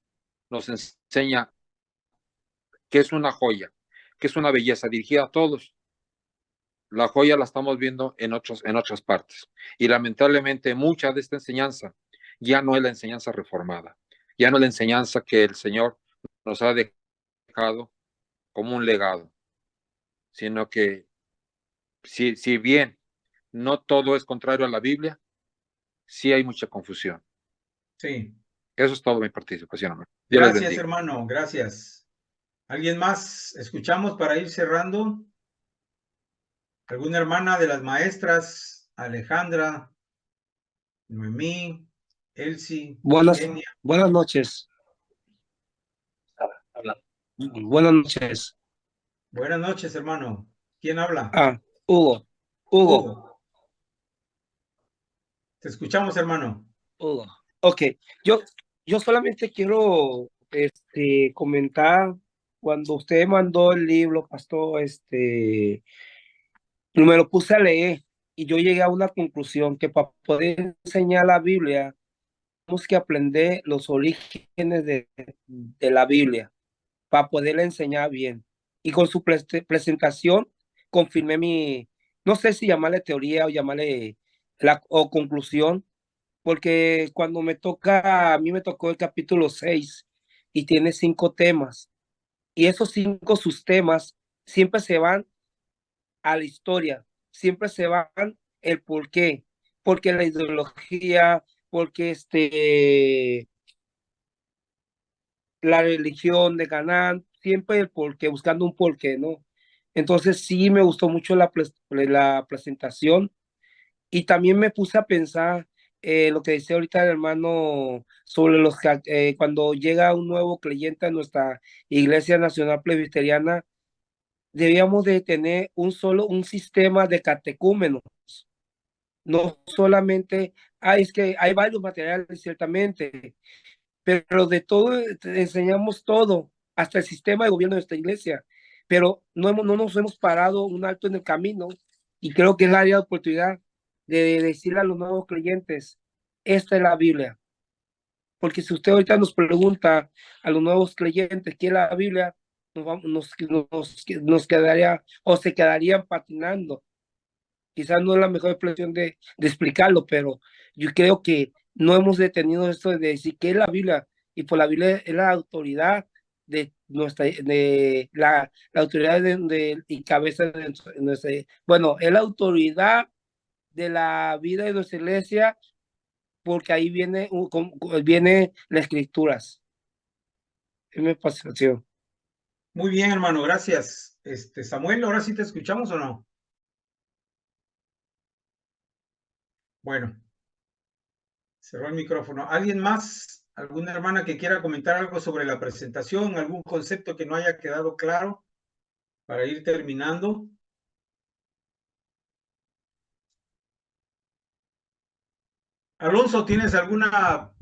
nos enseña que es una joya, que es una belleza dirigida a todos, la joya la estamos viendo en otras partes. Y lamentablemente mucha de esta enseñanza ya no es la enseñanza reformada, ya no es la enseñanza que el Señor nos ha dejado como un legado, sino que si bien no todo es contrario a la Biblia, sí hay mucha confusión. Sí. Eso es todo mi participación, hermano. Gracias, hermano, gracias. ¿Alguien más? ¿Escuchamos para ir cerrando? ¿Alguna hermana de las maestras? Alejandra, Noemí, Elsie, Buenas noches. Buenas noches. Buenas noches, hermano. ¿Quién habla? Hugo. Te escuchamos, hermano. Hugo. Ok, yo solamente quiero comentar cuando usted mandó el libro, pastor, me lo puse a leer y yo llegué a una conclusión que para poder enseñar la Biblia tenemos que aprender los orígenes de la Biblia para poderla enseñar bien. Y con su presentación confirmé no sé si llamarle teoría o llamarle o conclusión, porque cuando a mí me tocó el capítulo 6 y tiene 5 temas, y esos 5 sus temas siempre se van a la historia, siempre se van el por qué, porque la ideología, porque la religión de Canaán, siempre el porqué, buscando un porqué, ¿no? Entonces sí me gustó mucho la presentación y también me puse a pensar lo que decía ahorita el hermano sobre cuando llega un nuevo creyente a nuestra Iglesia Nacional Presbiteriana, debíamos de tener un sistema de catecúmenos, no solamente, es que hay varios materiales ciertamente, pero de todo enseñamos todo, hasta el sistema de gobierno de esta iglesia, pero no nos hemos parado un alto en el camino y creo que es la área de oportunidad de decirle a los nuevos creyentes, esta es la Biblia, porque si usted ahorita nos pregunta a los nuevos creyentes qué es la Biblia, nos quedaría o se quedarían patinando. Quizás no es la mejor expresión de explicarlo, pero yo creo que no hemos detenido esto de decir qué es la Biblia, y por la Biblia es la autoridad de la autoridad y cabeza de nuestra, bueno, es la autoridad de la vida de nuestra iglesia, porque ahí viene las escrituras. Es mi pasión. Muy bien, hermano, gracias. Samuel, ¿ahora sí te escuchamos o no? Bueno, cerró el micrófono. ¿Alguien más? ¿Alguna hermana que quiera comentar algo sobre la presentación? ¿Algún concepto que no haya quedado claro para ir terminando? Alonso, ¿tienes alguna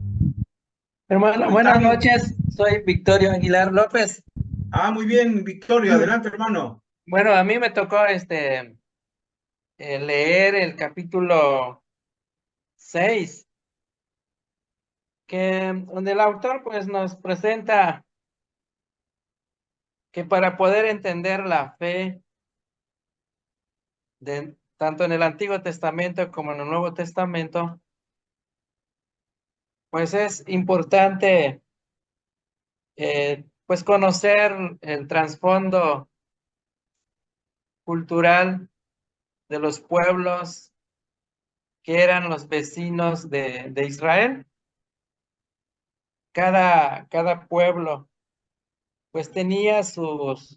Hermano, buenas comentario? noches. Soy Victorio Aguilar López. Muy bien, Victorio, adelante, hermano. Bueno, a mí me tocó leer el capítulo 6, donde el autor pues nos presenta que para poder entender la fe tanto en el Antiguo Testamento como en el Nuevo Testamento, pues es importante pues conocer el trasfondo cultural de los pueblos que eran los vecinos de Israel. Cada pueblo pues tenía su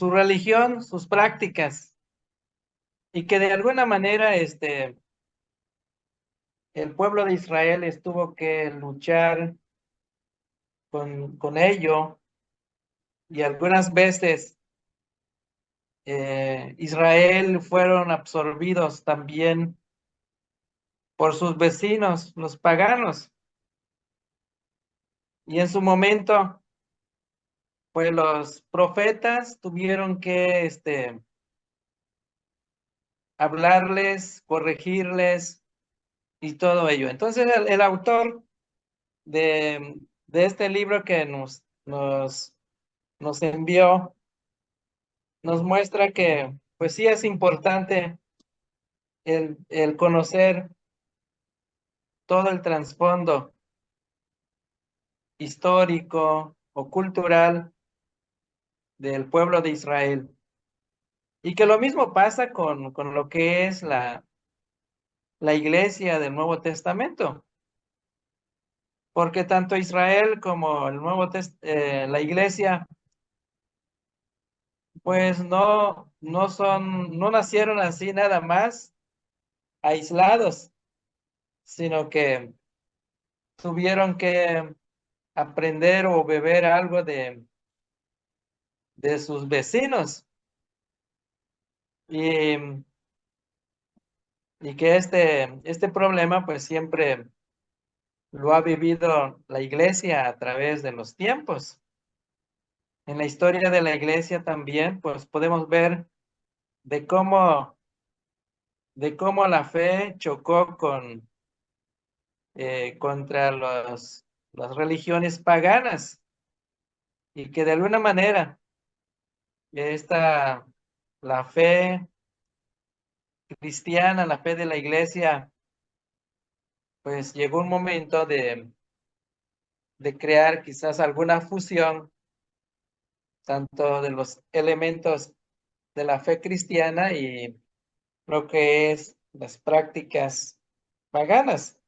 religión, sus prácticas, y que de alguna manera el pueblo de Israel tuvo que luchar con ello, y algunas veces Israel fueron absorbidos también por sus vecinos, los paganos. Y en su momento, pues los profetas tuvieron que hablarles, corregirles y todo ello. Entonces el autor de este libro que nos envió, nos muestra que pues sí es importante el conocer todo el trasfondo histórico o cultural del pueblo de Israel. Y que lo mismo pasa con lo que es la iglesia del Nuevo Testamento. Porque tanto Israel como el la iglesia, pues no nacieron así nada más aislados, sino que tuvieron que aprender o beber algo de sus vecinos. Y que este problema pues siempre lo ha vivido la iglesia a través de los tiempos. En la historia de la iglesia también pues podemos ver de cómo la fe chocó contra las religiones paganas, y que de alguna manera la fe cristiana, la fe de la iglesia, pues llegó un momento de crear quizás alguna fusión tanto de los elementos de la fe cristiana y lo que es las prácticas paganas.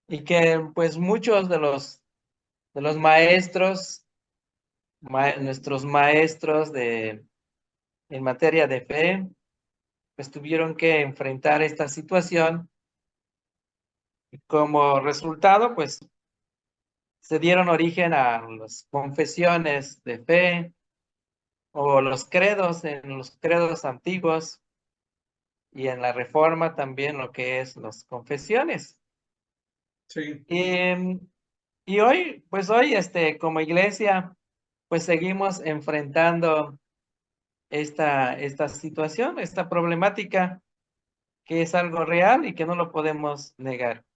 Y que pues muchos de los maestros, nuestros maestros en materia de fe, pues tuvieron que enfrentar esta situación, y como resultado pues se dieron origen a las confesiones de fe o los credos, en los credos antiguos, y en la Reforma también lo que es las confesiones. Sí. Y hoy como iglesia, pues seguimos enfrentando esta situación, esta problemática, que es algo real y que no lo podemos negar.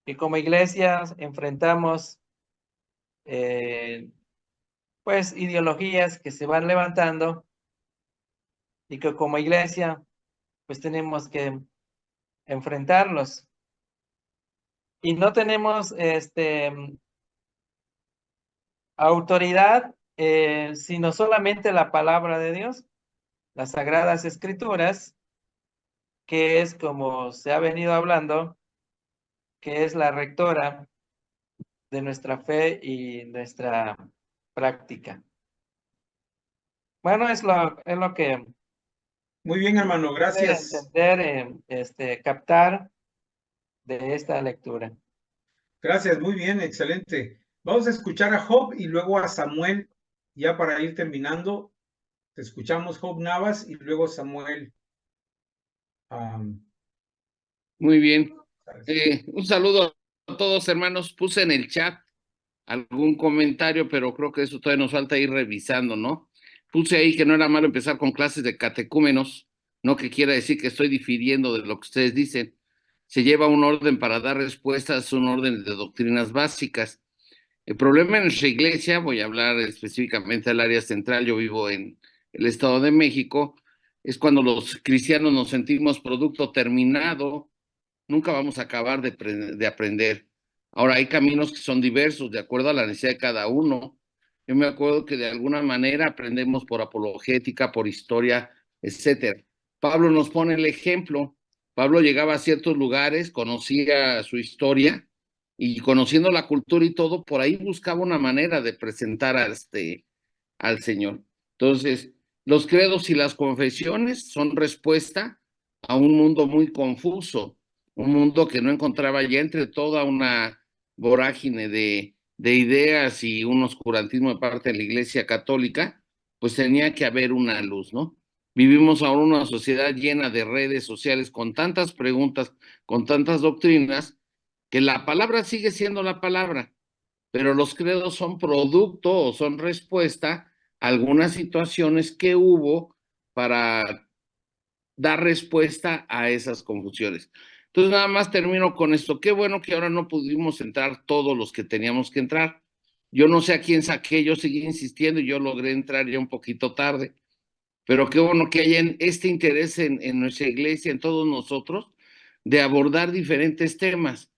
Y como iglesia enfrentamos pues ideologías que se van levantando, y que como iglesia pues tenemos que enfrentarlos. y no tenemos autoridad, sino solamente la palabra de Dios, las Sagradas Escrituras, que es como se ha venido hablando, que es la rectora de nuestra fe y nuestra práctica. Bueno, es lo que Muy bien, hermano, puede gracias. entender, captar de esta lectura. Gracias, muy bien, excelente. Vamos a escuchar a Job y luego a Samuel, ya para ir terminando. Te escuchamos, Job Navas, y luego Samuel. Muy bien. Un saludo a todos, hermanos. Puse en el chat algún comentario, pero creo que eso todavía nos falta ir revisando, ¿no? Puse ahí que no era malo empezar con clases de catecúmenos, no que quiera decir que estoy difiriendo de lo que ustedes dicen. Se lleva un orden para dar respuestas, un orden de doctrinas básicas. El problema en nuestra iglesia, voy a hablar específicamente del área central, yo vivo en el Estado de México, es cuando los cristianos nos sentimos producto terminado, nunca vamos a acabar de aprender. Ahora, hay caminos que son diversos, de acuerdo a la necesidad de cada uno. Yo me acuerdo que de alguna manera aprendemos por apologética, por historia, etcétera. Pablo nos pone el ejemplo. Pablo llegaba a ciertos lugares, conocía su historia y conociendo la cultura y todo, por ahí buscaba una manera de presentar al Señor. Entonces, los credos y las confesiones son respuesta a un mundo muy confuso, un mundo que no encontraba ya entre toda una vorágine de ideas y un oscurantismo de parte de la Iglesia Católica, pues tenía que haber una luz, ¿no? Vivimos ahora una sociedad llena de redes sociales con tantas preguntas, con tantas doctrinas, que la palabra sigue siendo la palabra, pero los credos son producto o son respuesta a algunas situaciones que hubo para dar respuesta a esas confusiones. Entonces, nada más termino con esto. Qué bueno que ahora no pudimos entrar todos los que teníamos que entrar. Yo no sé a quién saqué, yo seguí insistiendo y yo logré entrar ya un poquito tarde. Pero qué bueno que haya este interés en nuestra iglesia, en todos nosotros, de abordar diferentes temas.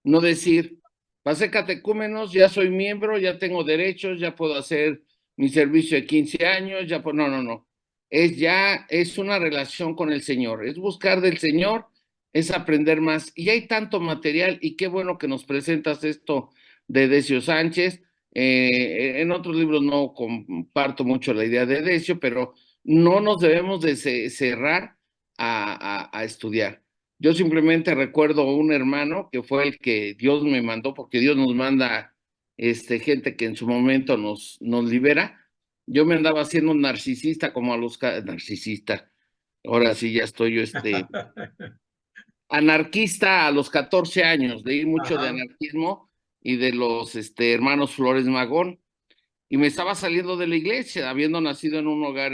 No decir, pasé catecúmenos, ya soy miembro, ya tengo derechos, ya puedo hacer mi servicio de 15 años, ya no, no, no. Es una relación con el Señor, es buscar del Señor, es aprender más. Y hay tanto material y qué bueno que nos presentas esto de Decio Sánchez. En otros libros no comparto mucho la idea de Decio, pero no nos debemos de cerrar a estudiar. Yo simplemente recuerdo un hermano que fue el que Dios me mandó, porque Dios nos manda gente que en su momento nos libera. Yo me andaba haciendo un narcisista como a los narcisista. Ahora sí ya estoy yo anarquista a los 14 años, de ir mucho de anarquismo y de los hermanos Flores Magón. Y me estaba saliendo de la iglesia, habiendo nacido en un hogar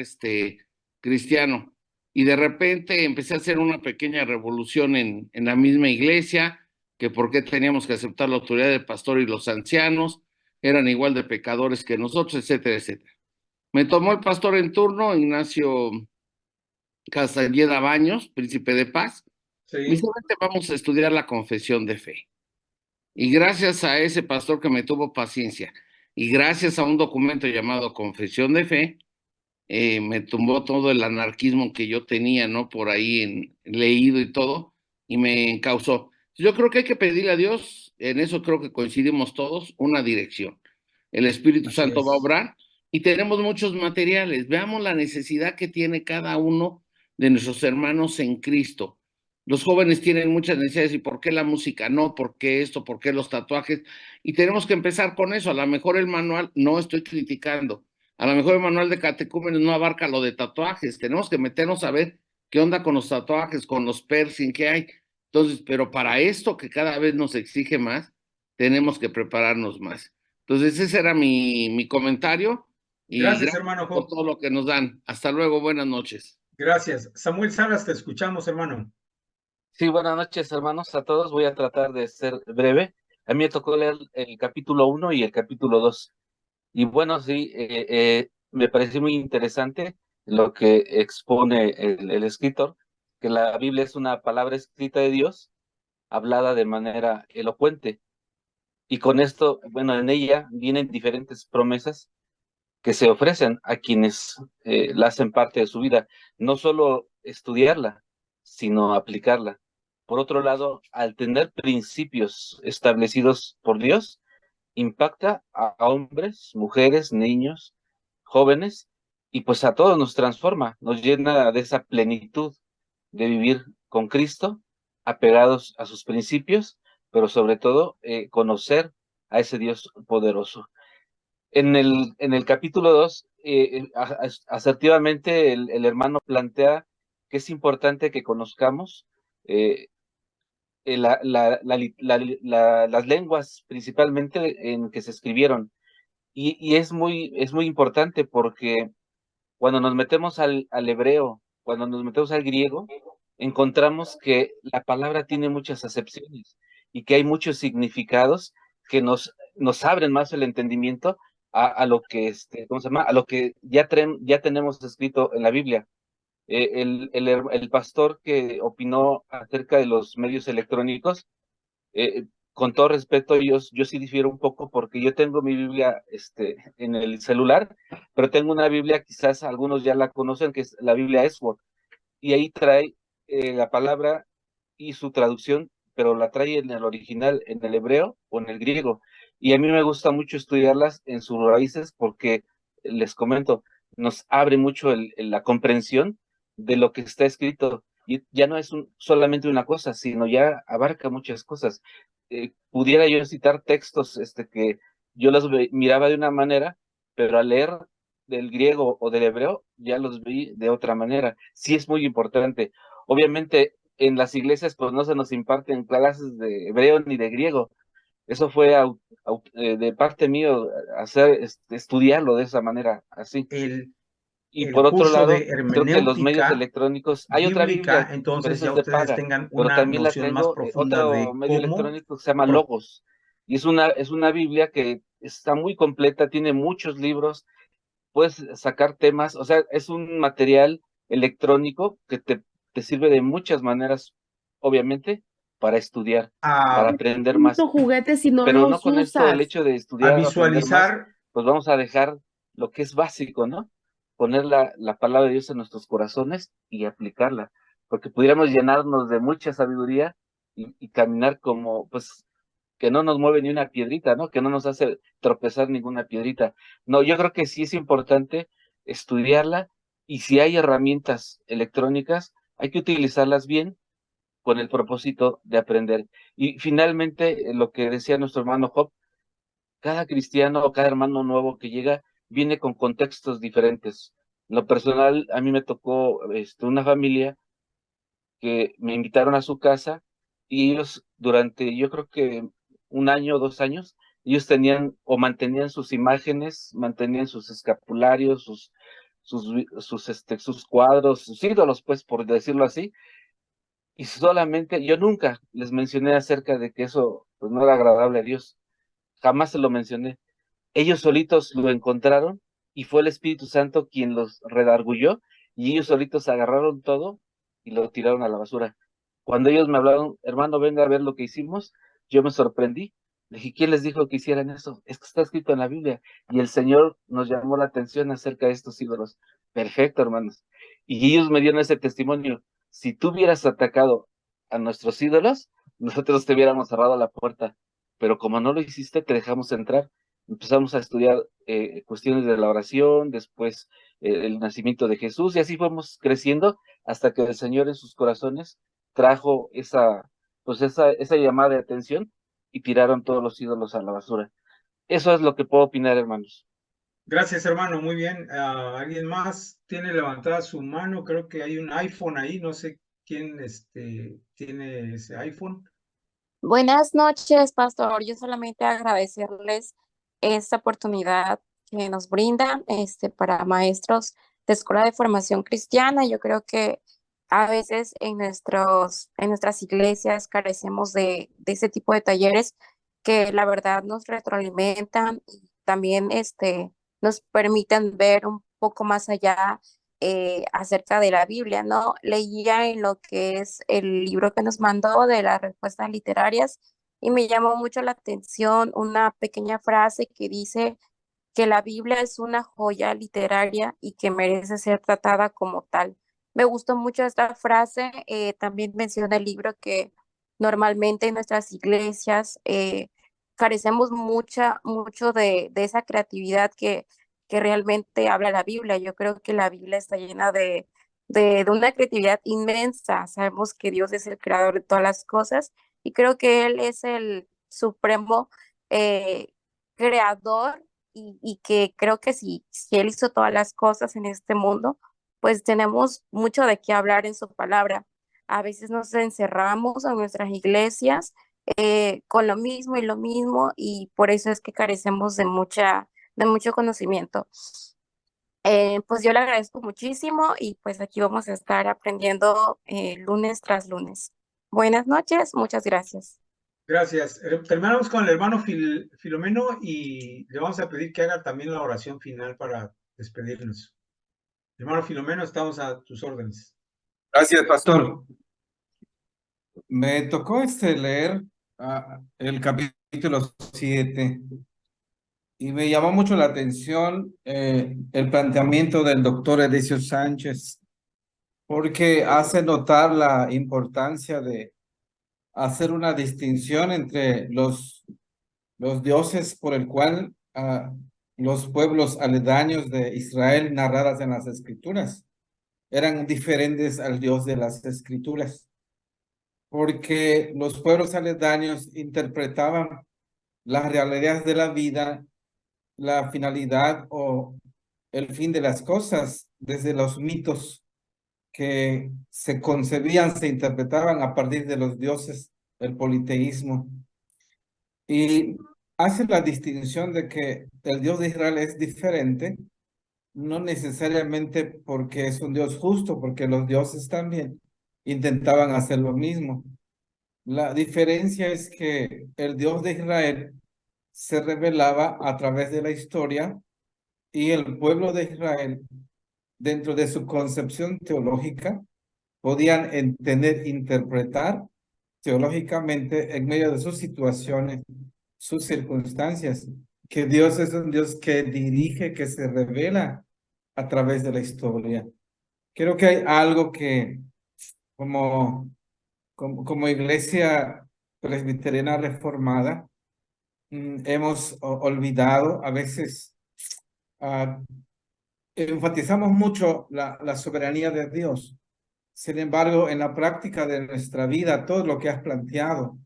cristiano. Y de repente empecé a hacer una pequeña revolución en la misma iglesia, que por qué teníamos que aceptar la autoridad del pastor y los ancianos, eran igual de pecadores que nosotros, etcétera, etcétera. Me tomó el pastor en turno, Ignacio Castañeda Baños, príncipe de paz. Me dice, vente, vamos a estudiar la confesión de fe. Y gracias a ese pastor que me tuvo paciencia, y gracias a un documento llamado Confesión de Fe, me tumbó todo el anarquismo que yo tenía, ¿no? Por ahí leído y todo, y me encauzó. Yo creo que hay que pedirle a Dios, en eso creo que coincidimos todos, una dirección. El Espíritu Santo va a obrar y tenemos muchos materiales. Veamos la necesidad que tiene cada uno de nuestros hermanos en Cristo. Los jóvenes tienen muchas necesidades. ¿Y por qué la música no? ¿Por qué esto? ¿Por qué los tatuajes? Y tenemos que empezar con eso. A lo mejor el manual, no estoy criticando, a lo mejor el manual de catecúmenos no abarca lo de tatuajes. Tenemos que meternos a ver qué onda con los tatuajes, con los piercing que hay. Entonces, pero para esto que cada vez nos exige más, tenemos que prepararnos más. Entonces, ese era mi comentario. Y gracias, hermano Job, por todo lo que nos dan. Hasta luego, buenas noches. Gracias. Samuel Salas, te escuchamos, hermano. Sí, buenas noches, hermanos, a todos. Voy a tratar de ser breve. A mí me tocó leer el capítulo 1 y el capítulo 2. Y bueno, sí, me pareció muy interesante lo que expone el escritor, que la Biblia es una palabra escrita de Dios hablada de manera elocuente. Y con esto, bueno, en ella vienen diferentes promesas que se ofrecen a quienes la hacen parte de su vida. No solo estudiarla, sino aplicarla. Por otro lado, al tener principios establecidos por Dios, impacta a hombres, mujeres, niños, jóvenes, y pues a todos nos transforma, nos llena de esa plenitud de vivir con Cristo, apegados a sus principios, pero sobre todo conocer a ese Dios poderoso. En el capítulo 2, asertivamente el hermano plantea que es importante que conozcamos eh, las lenguas principalmente en que se escribieron. Y es muy importante porque cuando nos metemos al hebreo, cuando nos metemos al griego, encontramos que la palabra tiene muchas acepciones y que hay muchos significados que nos abren más el entendimiento a lo que, ¿cómo se llama? A lo que ya tenemos escrito en la Biblia. El pastor que opinó acerca de los medios electrónicos, con todo respeto, yo sí difiero un poco porque yo tengo mi Biblia en el celular, pero tengo una Biblia, quizás algunos ya la conocen, que es la Biblia Esword, y ahí trae la palabra y su traducción, pero la trae en el original, en el hebreo o en el griego. Y a mí me gusta mucho estudiarlas en sus raíces porque, les comento, nos abre mucho la comprensión de lo que está escrito. Y ya no es solamente una cosa, sino ya abarca muchas cosas. Pudiera yo citar textos que yo los miraba de una manera, pero al leer del griego o del hebreo, ya los vi de otra manera. Sí es muy importante. Obviamente, en las iglesias, pues no se nos imparten clases de hebreo ni de griego. Eso fue de parte mío, estudiarlo de esa manera, así. Y El por otro curso lado, de creo que los medios hermenéutica electrónicos, hay otra bíblica, Biblia, pero entonces esa ya es de ustedes paga, tengan pero una también la noción más tengo, profunda otro de medio cómo electrónico que se llama pro- Logos. Y es una Biblia que está muy completa, tiene muchos libros, puedes sacar temas, o sea, es un material electrónico que te sirve de muchas maneras, obviamente, para estudiar, para aprender más. Juguetes si no Pero no los con esto, el usas. hecho de a estudiar o aprender más, visualizar. pues vamos a dejar lo que es básico, ¿no? Poner la palabra de Dios en nuestros corazones y aplicarla, porque pudiéramos llenarnos de mucha sabiduría y caminar como, pues, que no nos mueve ni una piedrita, ¿no? Que no nos hace tropezar ninguna piedrita. No, yo creo que sí es importante estudiarla y si hay herramientas electrónicas, hay que utilizarlas bien con el propósito de aprender. Y finalmente, lo que decía nuestro hermano Job, cada cristiano o cada hermano nuevo que llega viene con contextos diferentes. En lo personal, a mí me tocó una familia que me invitaron a su casa y ellos durante, yo creo que 1 año o 2 años, ellos tenían o mantenían sus imágenes, mantenían sus escapularios, sus cuadros, sus ídolos, pues, por decirlo así, y solamente, yo nunca les mencioné acerca de que eso, pues, no era agradable a Dios, jamás se lo mencioné. Ellos solitos lo encontraron y fue el Espíritu Santo quien los redarguyó y ellos solitos agarraron todo y lo tiraron a la basura. Cuando ellos me hablaron, hermano, venga a ver lo que hicimos, yo me sorprendí. Le dije, ¿quién les dijo que hicieran eso? Es que está escrito en la Biblia y el Señor nos llamó la atención acerca de estos ídolos. Perfecto, hermanos. Y ellos me dieron ese testimonio. Si tú hubieras atacado a nuestros ídolos, nosotros te hubiéramos cerrado la puerta, pero como no lo hiciste, te dejamos entrar. Empezamos a estudiar cuestiones de la oración, después el nacimiento de Jesús, y así fuimos creciendo hasta que el Señor en sus corazones trajo esa llamada de atención y tiraron todos los ídolos a la basura. Eso es lo que puedo opinar, hermanos. Gracias, hermano, muy bien. ¿Alguien más tiene levantada su mano? Creo que hay un iPhone ahí, no sé quién tiene ese iPhone. Buenas noches, pastor. Yo solamente agradecerles esta oportunidad que nos brindan para maestros de escuela de formación cristiana. Yo creo que a veces en nuestras iglesias carecemos de ese tipo de talleres que la verdad nos retroalimentan y también nos permiten ver un poco más allá acerca de la Biblia, ¿no? Leía en lo que es el libro que nos mandó de las respuestas literarias y me llamó mucho la atención una pequeña frase que dice que la Biblia es una joya literaria y que merece ser tratada como tal. Me gustó mucho esta frase. También menciona el libro que normalmente en nuestras iglesias carecemos mucho de esa creatividad que realmente habla la Biblia. Yo creo que la Biblia está llena de una creatividad inmensa. Sabemos que Dios es el creador de todas las cosas y creo que Él es el supremo eh, creador y que creo que si Él hizo todas las cosas en este mundo, pues tenemos mucho de qué hablar en su palabra. A veces nos encerramos en nuestras iglesias con lo mismo y lo mismo y por eso es que carecemos de mucho conocimiento. Pues yo le agradezco muchísimo y pues aquí vamos a estar aprendiendo lunes tras lunes. Buenas noches, muchas gracias. Gracias. Terminamos con el hermano Filomeno y le vamos a pedir que haga también la oración final para despedirnos. Hermano Filomeno, estamos a tus órdenes. Gracias, pastor. Me tocó leer el capítulo 7 y me llamó mucho la atención el planteamiento del doctor Edesio Sánchez, porque hace notar la importancia de hacer una distinción entre los dioses por el cual los pueblos aledaños de Israel narradas en las escrituras eran diferentes al Dios de las escrituras, porque los pueblos aledaños interpretaban las realidades de la vida, la finalidad o el fin de las cosas desde los mitos que se concebían, se interpretaban a partir de los dioses, el politeísmo. Y hace la distinción de que el Dios de Israel es diferente, no necesariamente porque es un Dios justo, porque los dioses también intentaban hacer lo mismo. La diferencia es que el Dios de Israel se revelaba a través de la historia y el pueblo de Israel, dentro de su concepción teológica, podían entender, interpretar teológicamente en medio de sus situaciones, sus circunstancias, que Dios es un Dios que dirige, que se revela a través de la historia. Creo que hay algo que como iglesia presbiteriana reformada hemos olvidado. A veces enfatizamos mucho la soberanía de Dios. Sin embargo, en la práctica de nuestra vida, todo lo que has planteado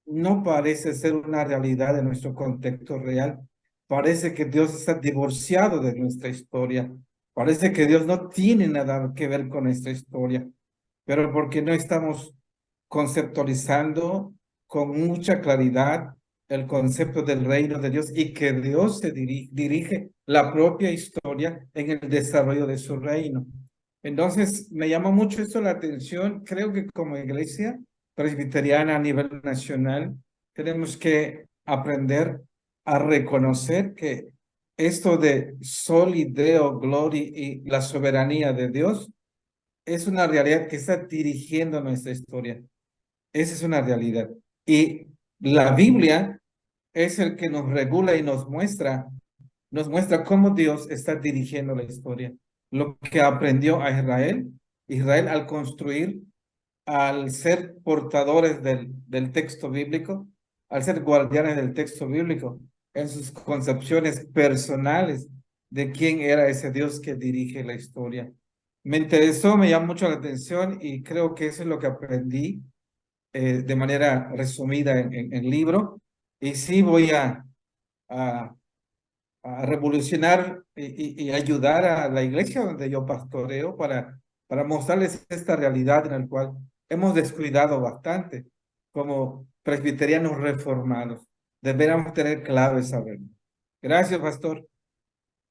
no parece ser una realidad de nuestro contexto real. Parece que Dios está divorciado de nuestra historia. Parece que Dios no tiene nada que ver con nuestra historia, pero porque no estamos conceptualizando con mucha claridad el concepto del reino de Dios y que Dios se dirige la propia historia en el desarrollo de su reino. Entonces, me llama mucho esto la atención. Creo que como iglesia presbiteriana a nivel nacional, tenemos que aprender a reconocer que esto de soli Deo gloria y la soberanía de Dios es una realidad que está dirigiendo nuestra historia. Esa es una realidad. Y la Biblia es el que nos regula y nos muestra cómo Dios está dirigiendo la historia. Lo que aprendió a Israel al construir, al ser portadores del texto bíblico, al ser guardianes del texto bíblico, en sus concepciones personales de quién era ese Dios que dirige la historia. Me interesó, me llamó mucho la atención y creo que eso es lo que aprendí de manera resumida en el libro. Y sí voy a revolucionar y ayudar a la iglesia donde yo pastoreo para mostrarles esta realidad en la cual hemos descuidado bastante como presbiterianos reformados. Deberíamos tener claro esa verdad. Gracias, pastor.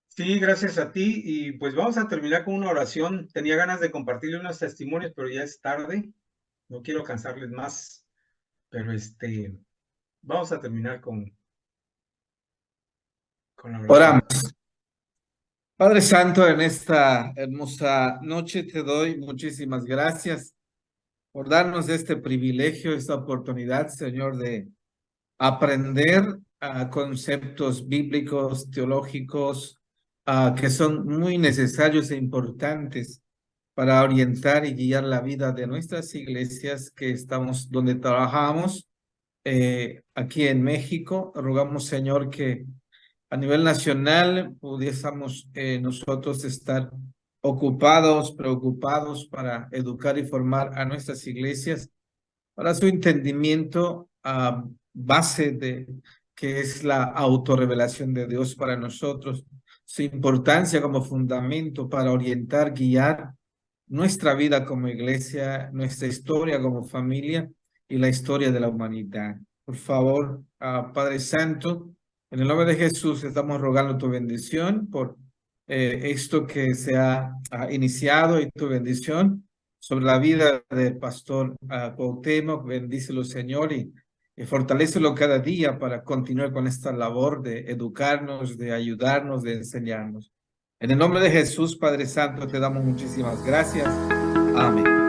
Sí, gracias a ti. Y pues vamos a terminar con una oración. Tenía ganas de compartirle unos testimonios, pero ya es tarde. No quiero cansarles más. Pero vamos a terminar con la oración. Oramos. Padre Santo, en esta hermosa noche te doy muchísimas gracias por darnos este privilegio, esta oportunidad, Señor, de aprender conceptos bíblicos, teológicos, que son muy necesarios e importantes para orientar y guiar la vida de nuestras iglesias que estamos donde trabajamos aquí en México. Rogamos, Señor, que a nivel nacional pudiésemos nosotros estar ocupados, preocupados para educar y formar a nuestras iglesias para su entendimiento a base de que es la autorrevelación de Dios para nosotros, su importancia como fundamento para orientar, guiar nuestra vida como iglesia, nuestra historia como familia y la historia de la humanidad. Por favor, Padre Santo, en el nombre de Jesús estamos rogando tu bendición por esto que se ha iniciado y tu bendición sobre la vida del pastor Cuauhtémoc. Bendícelo, Señor, y fortalécelo cada día para continuar con esta labor de educarnos, de ayudarnos, de enseñarnos. En el nombre de Jesús, Padre Santo, te damos muchísimas gracias. Amén.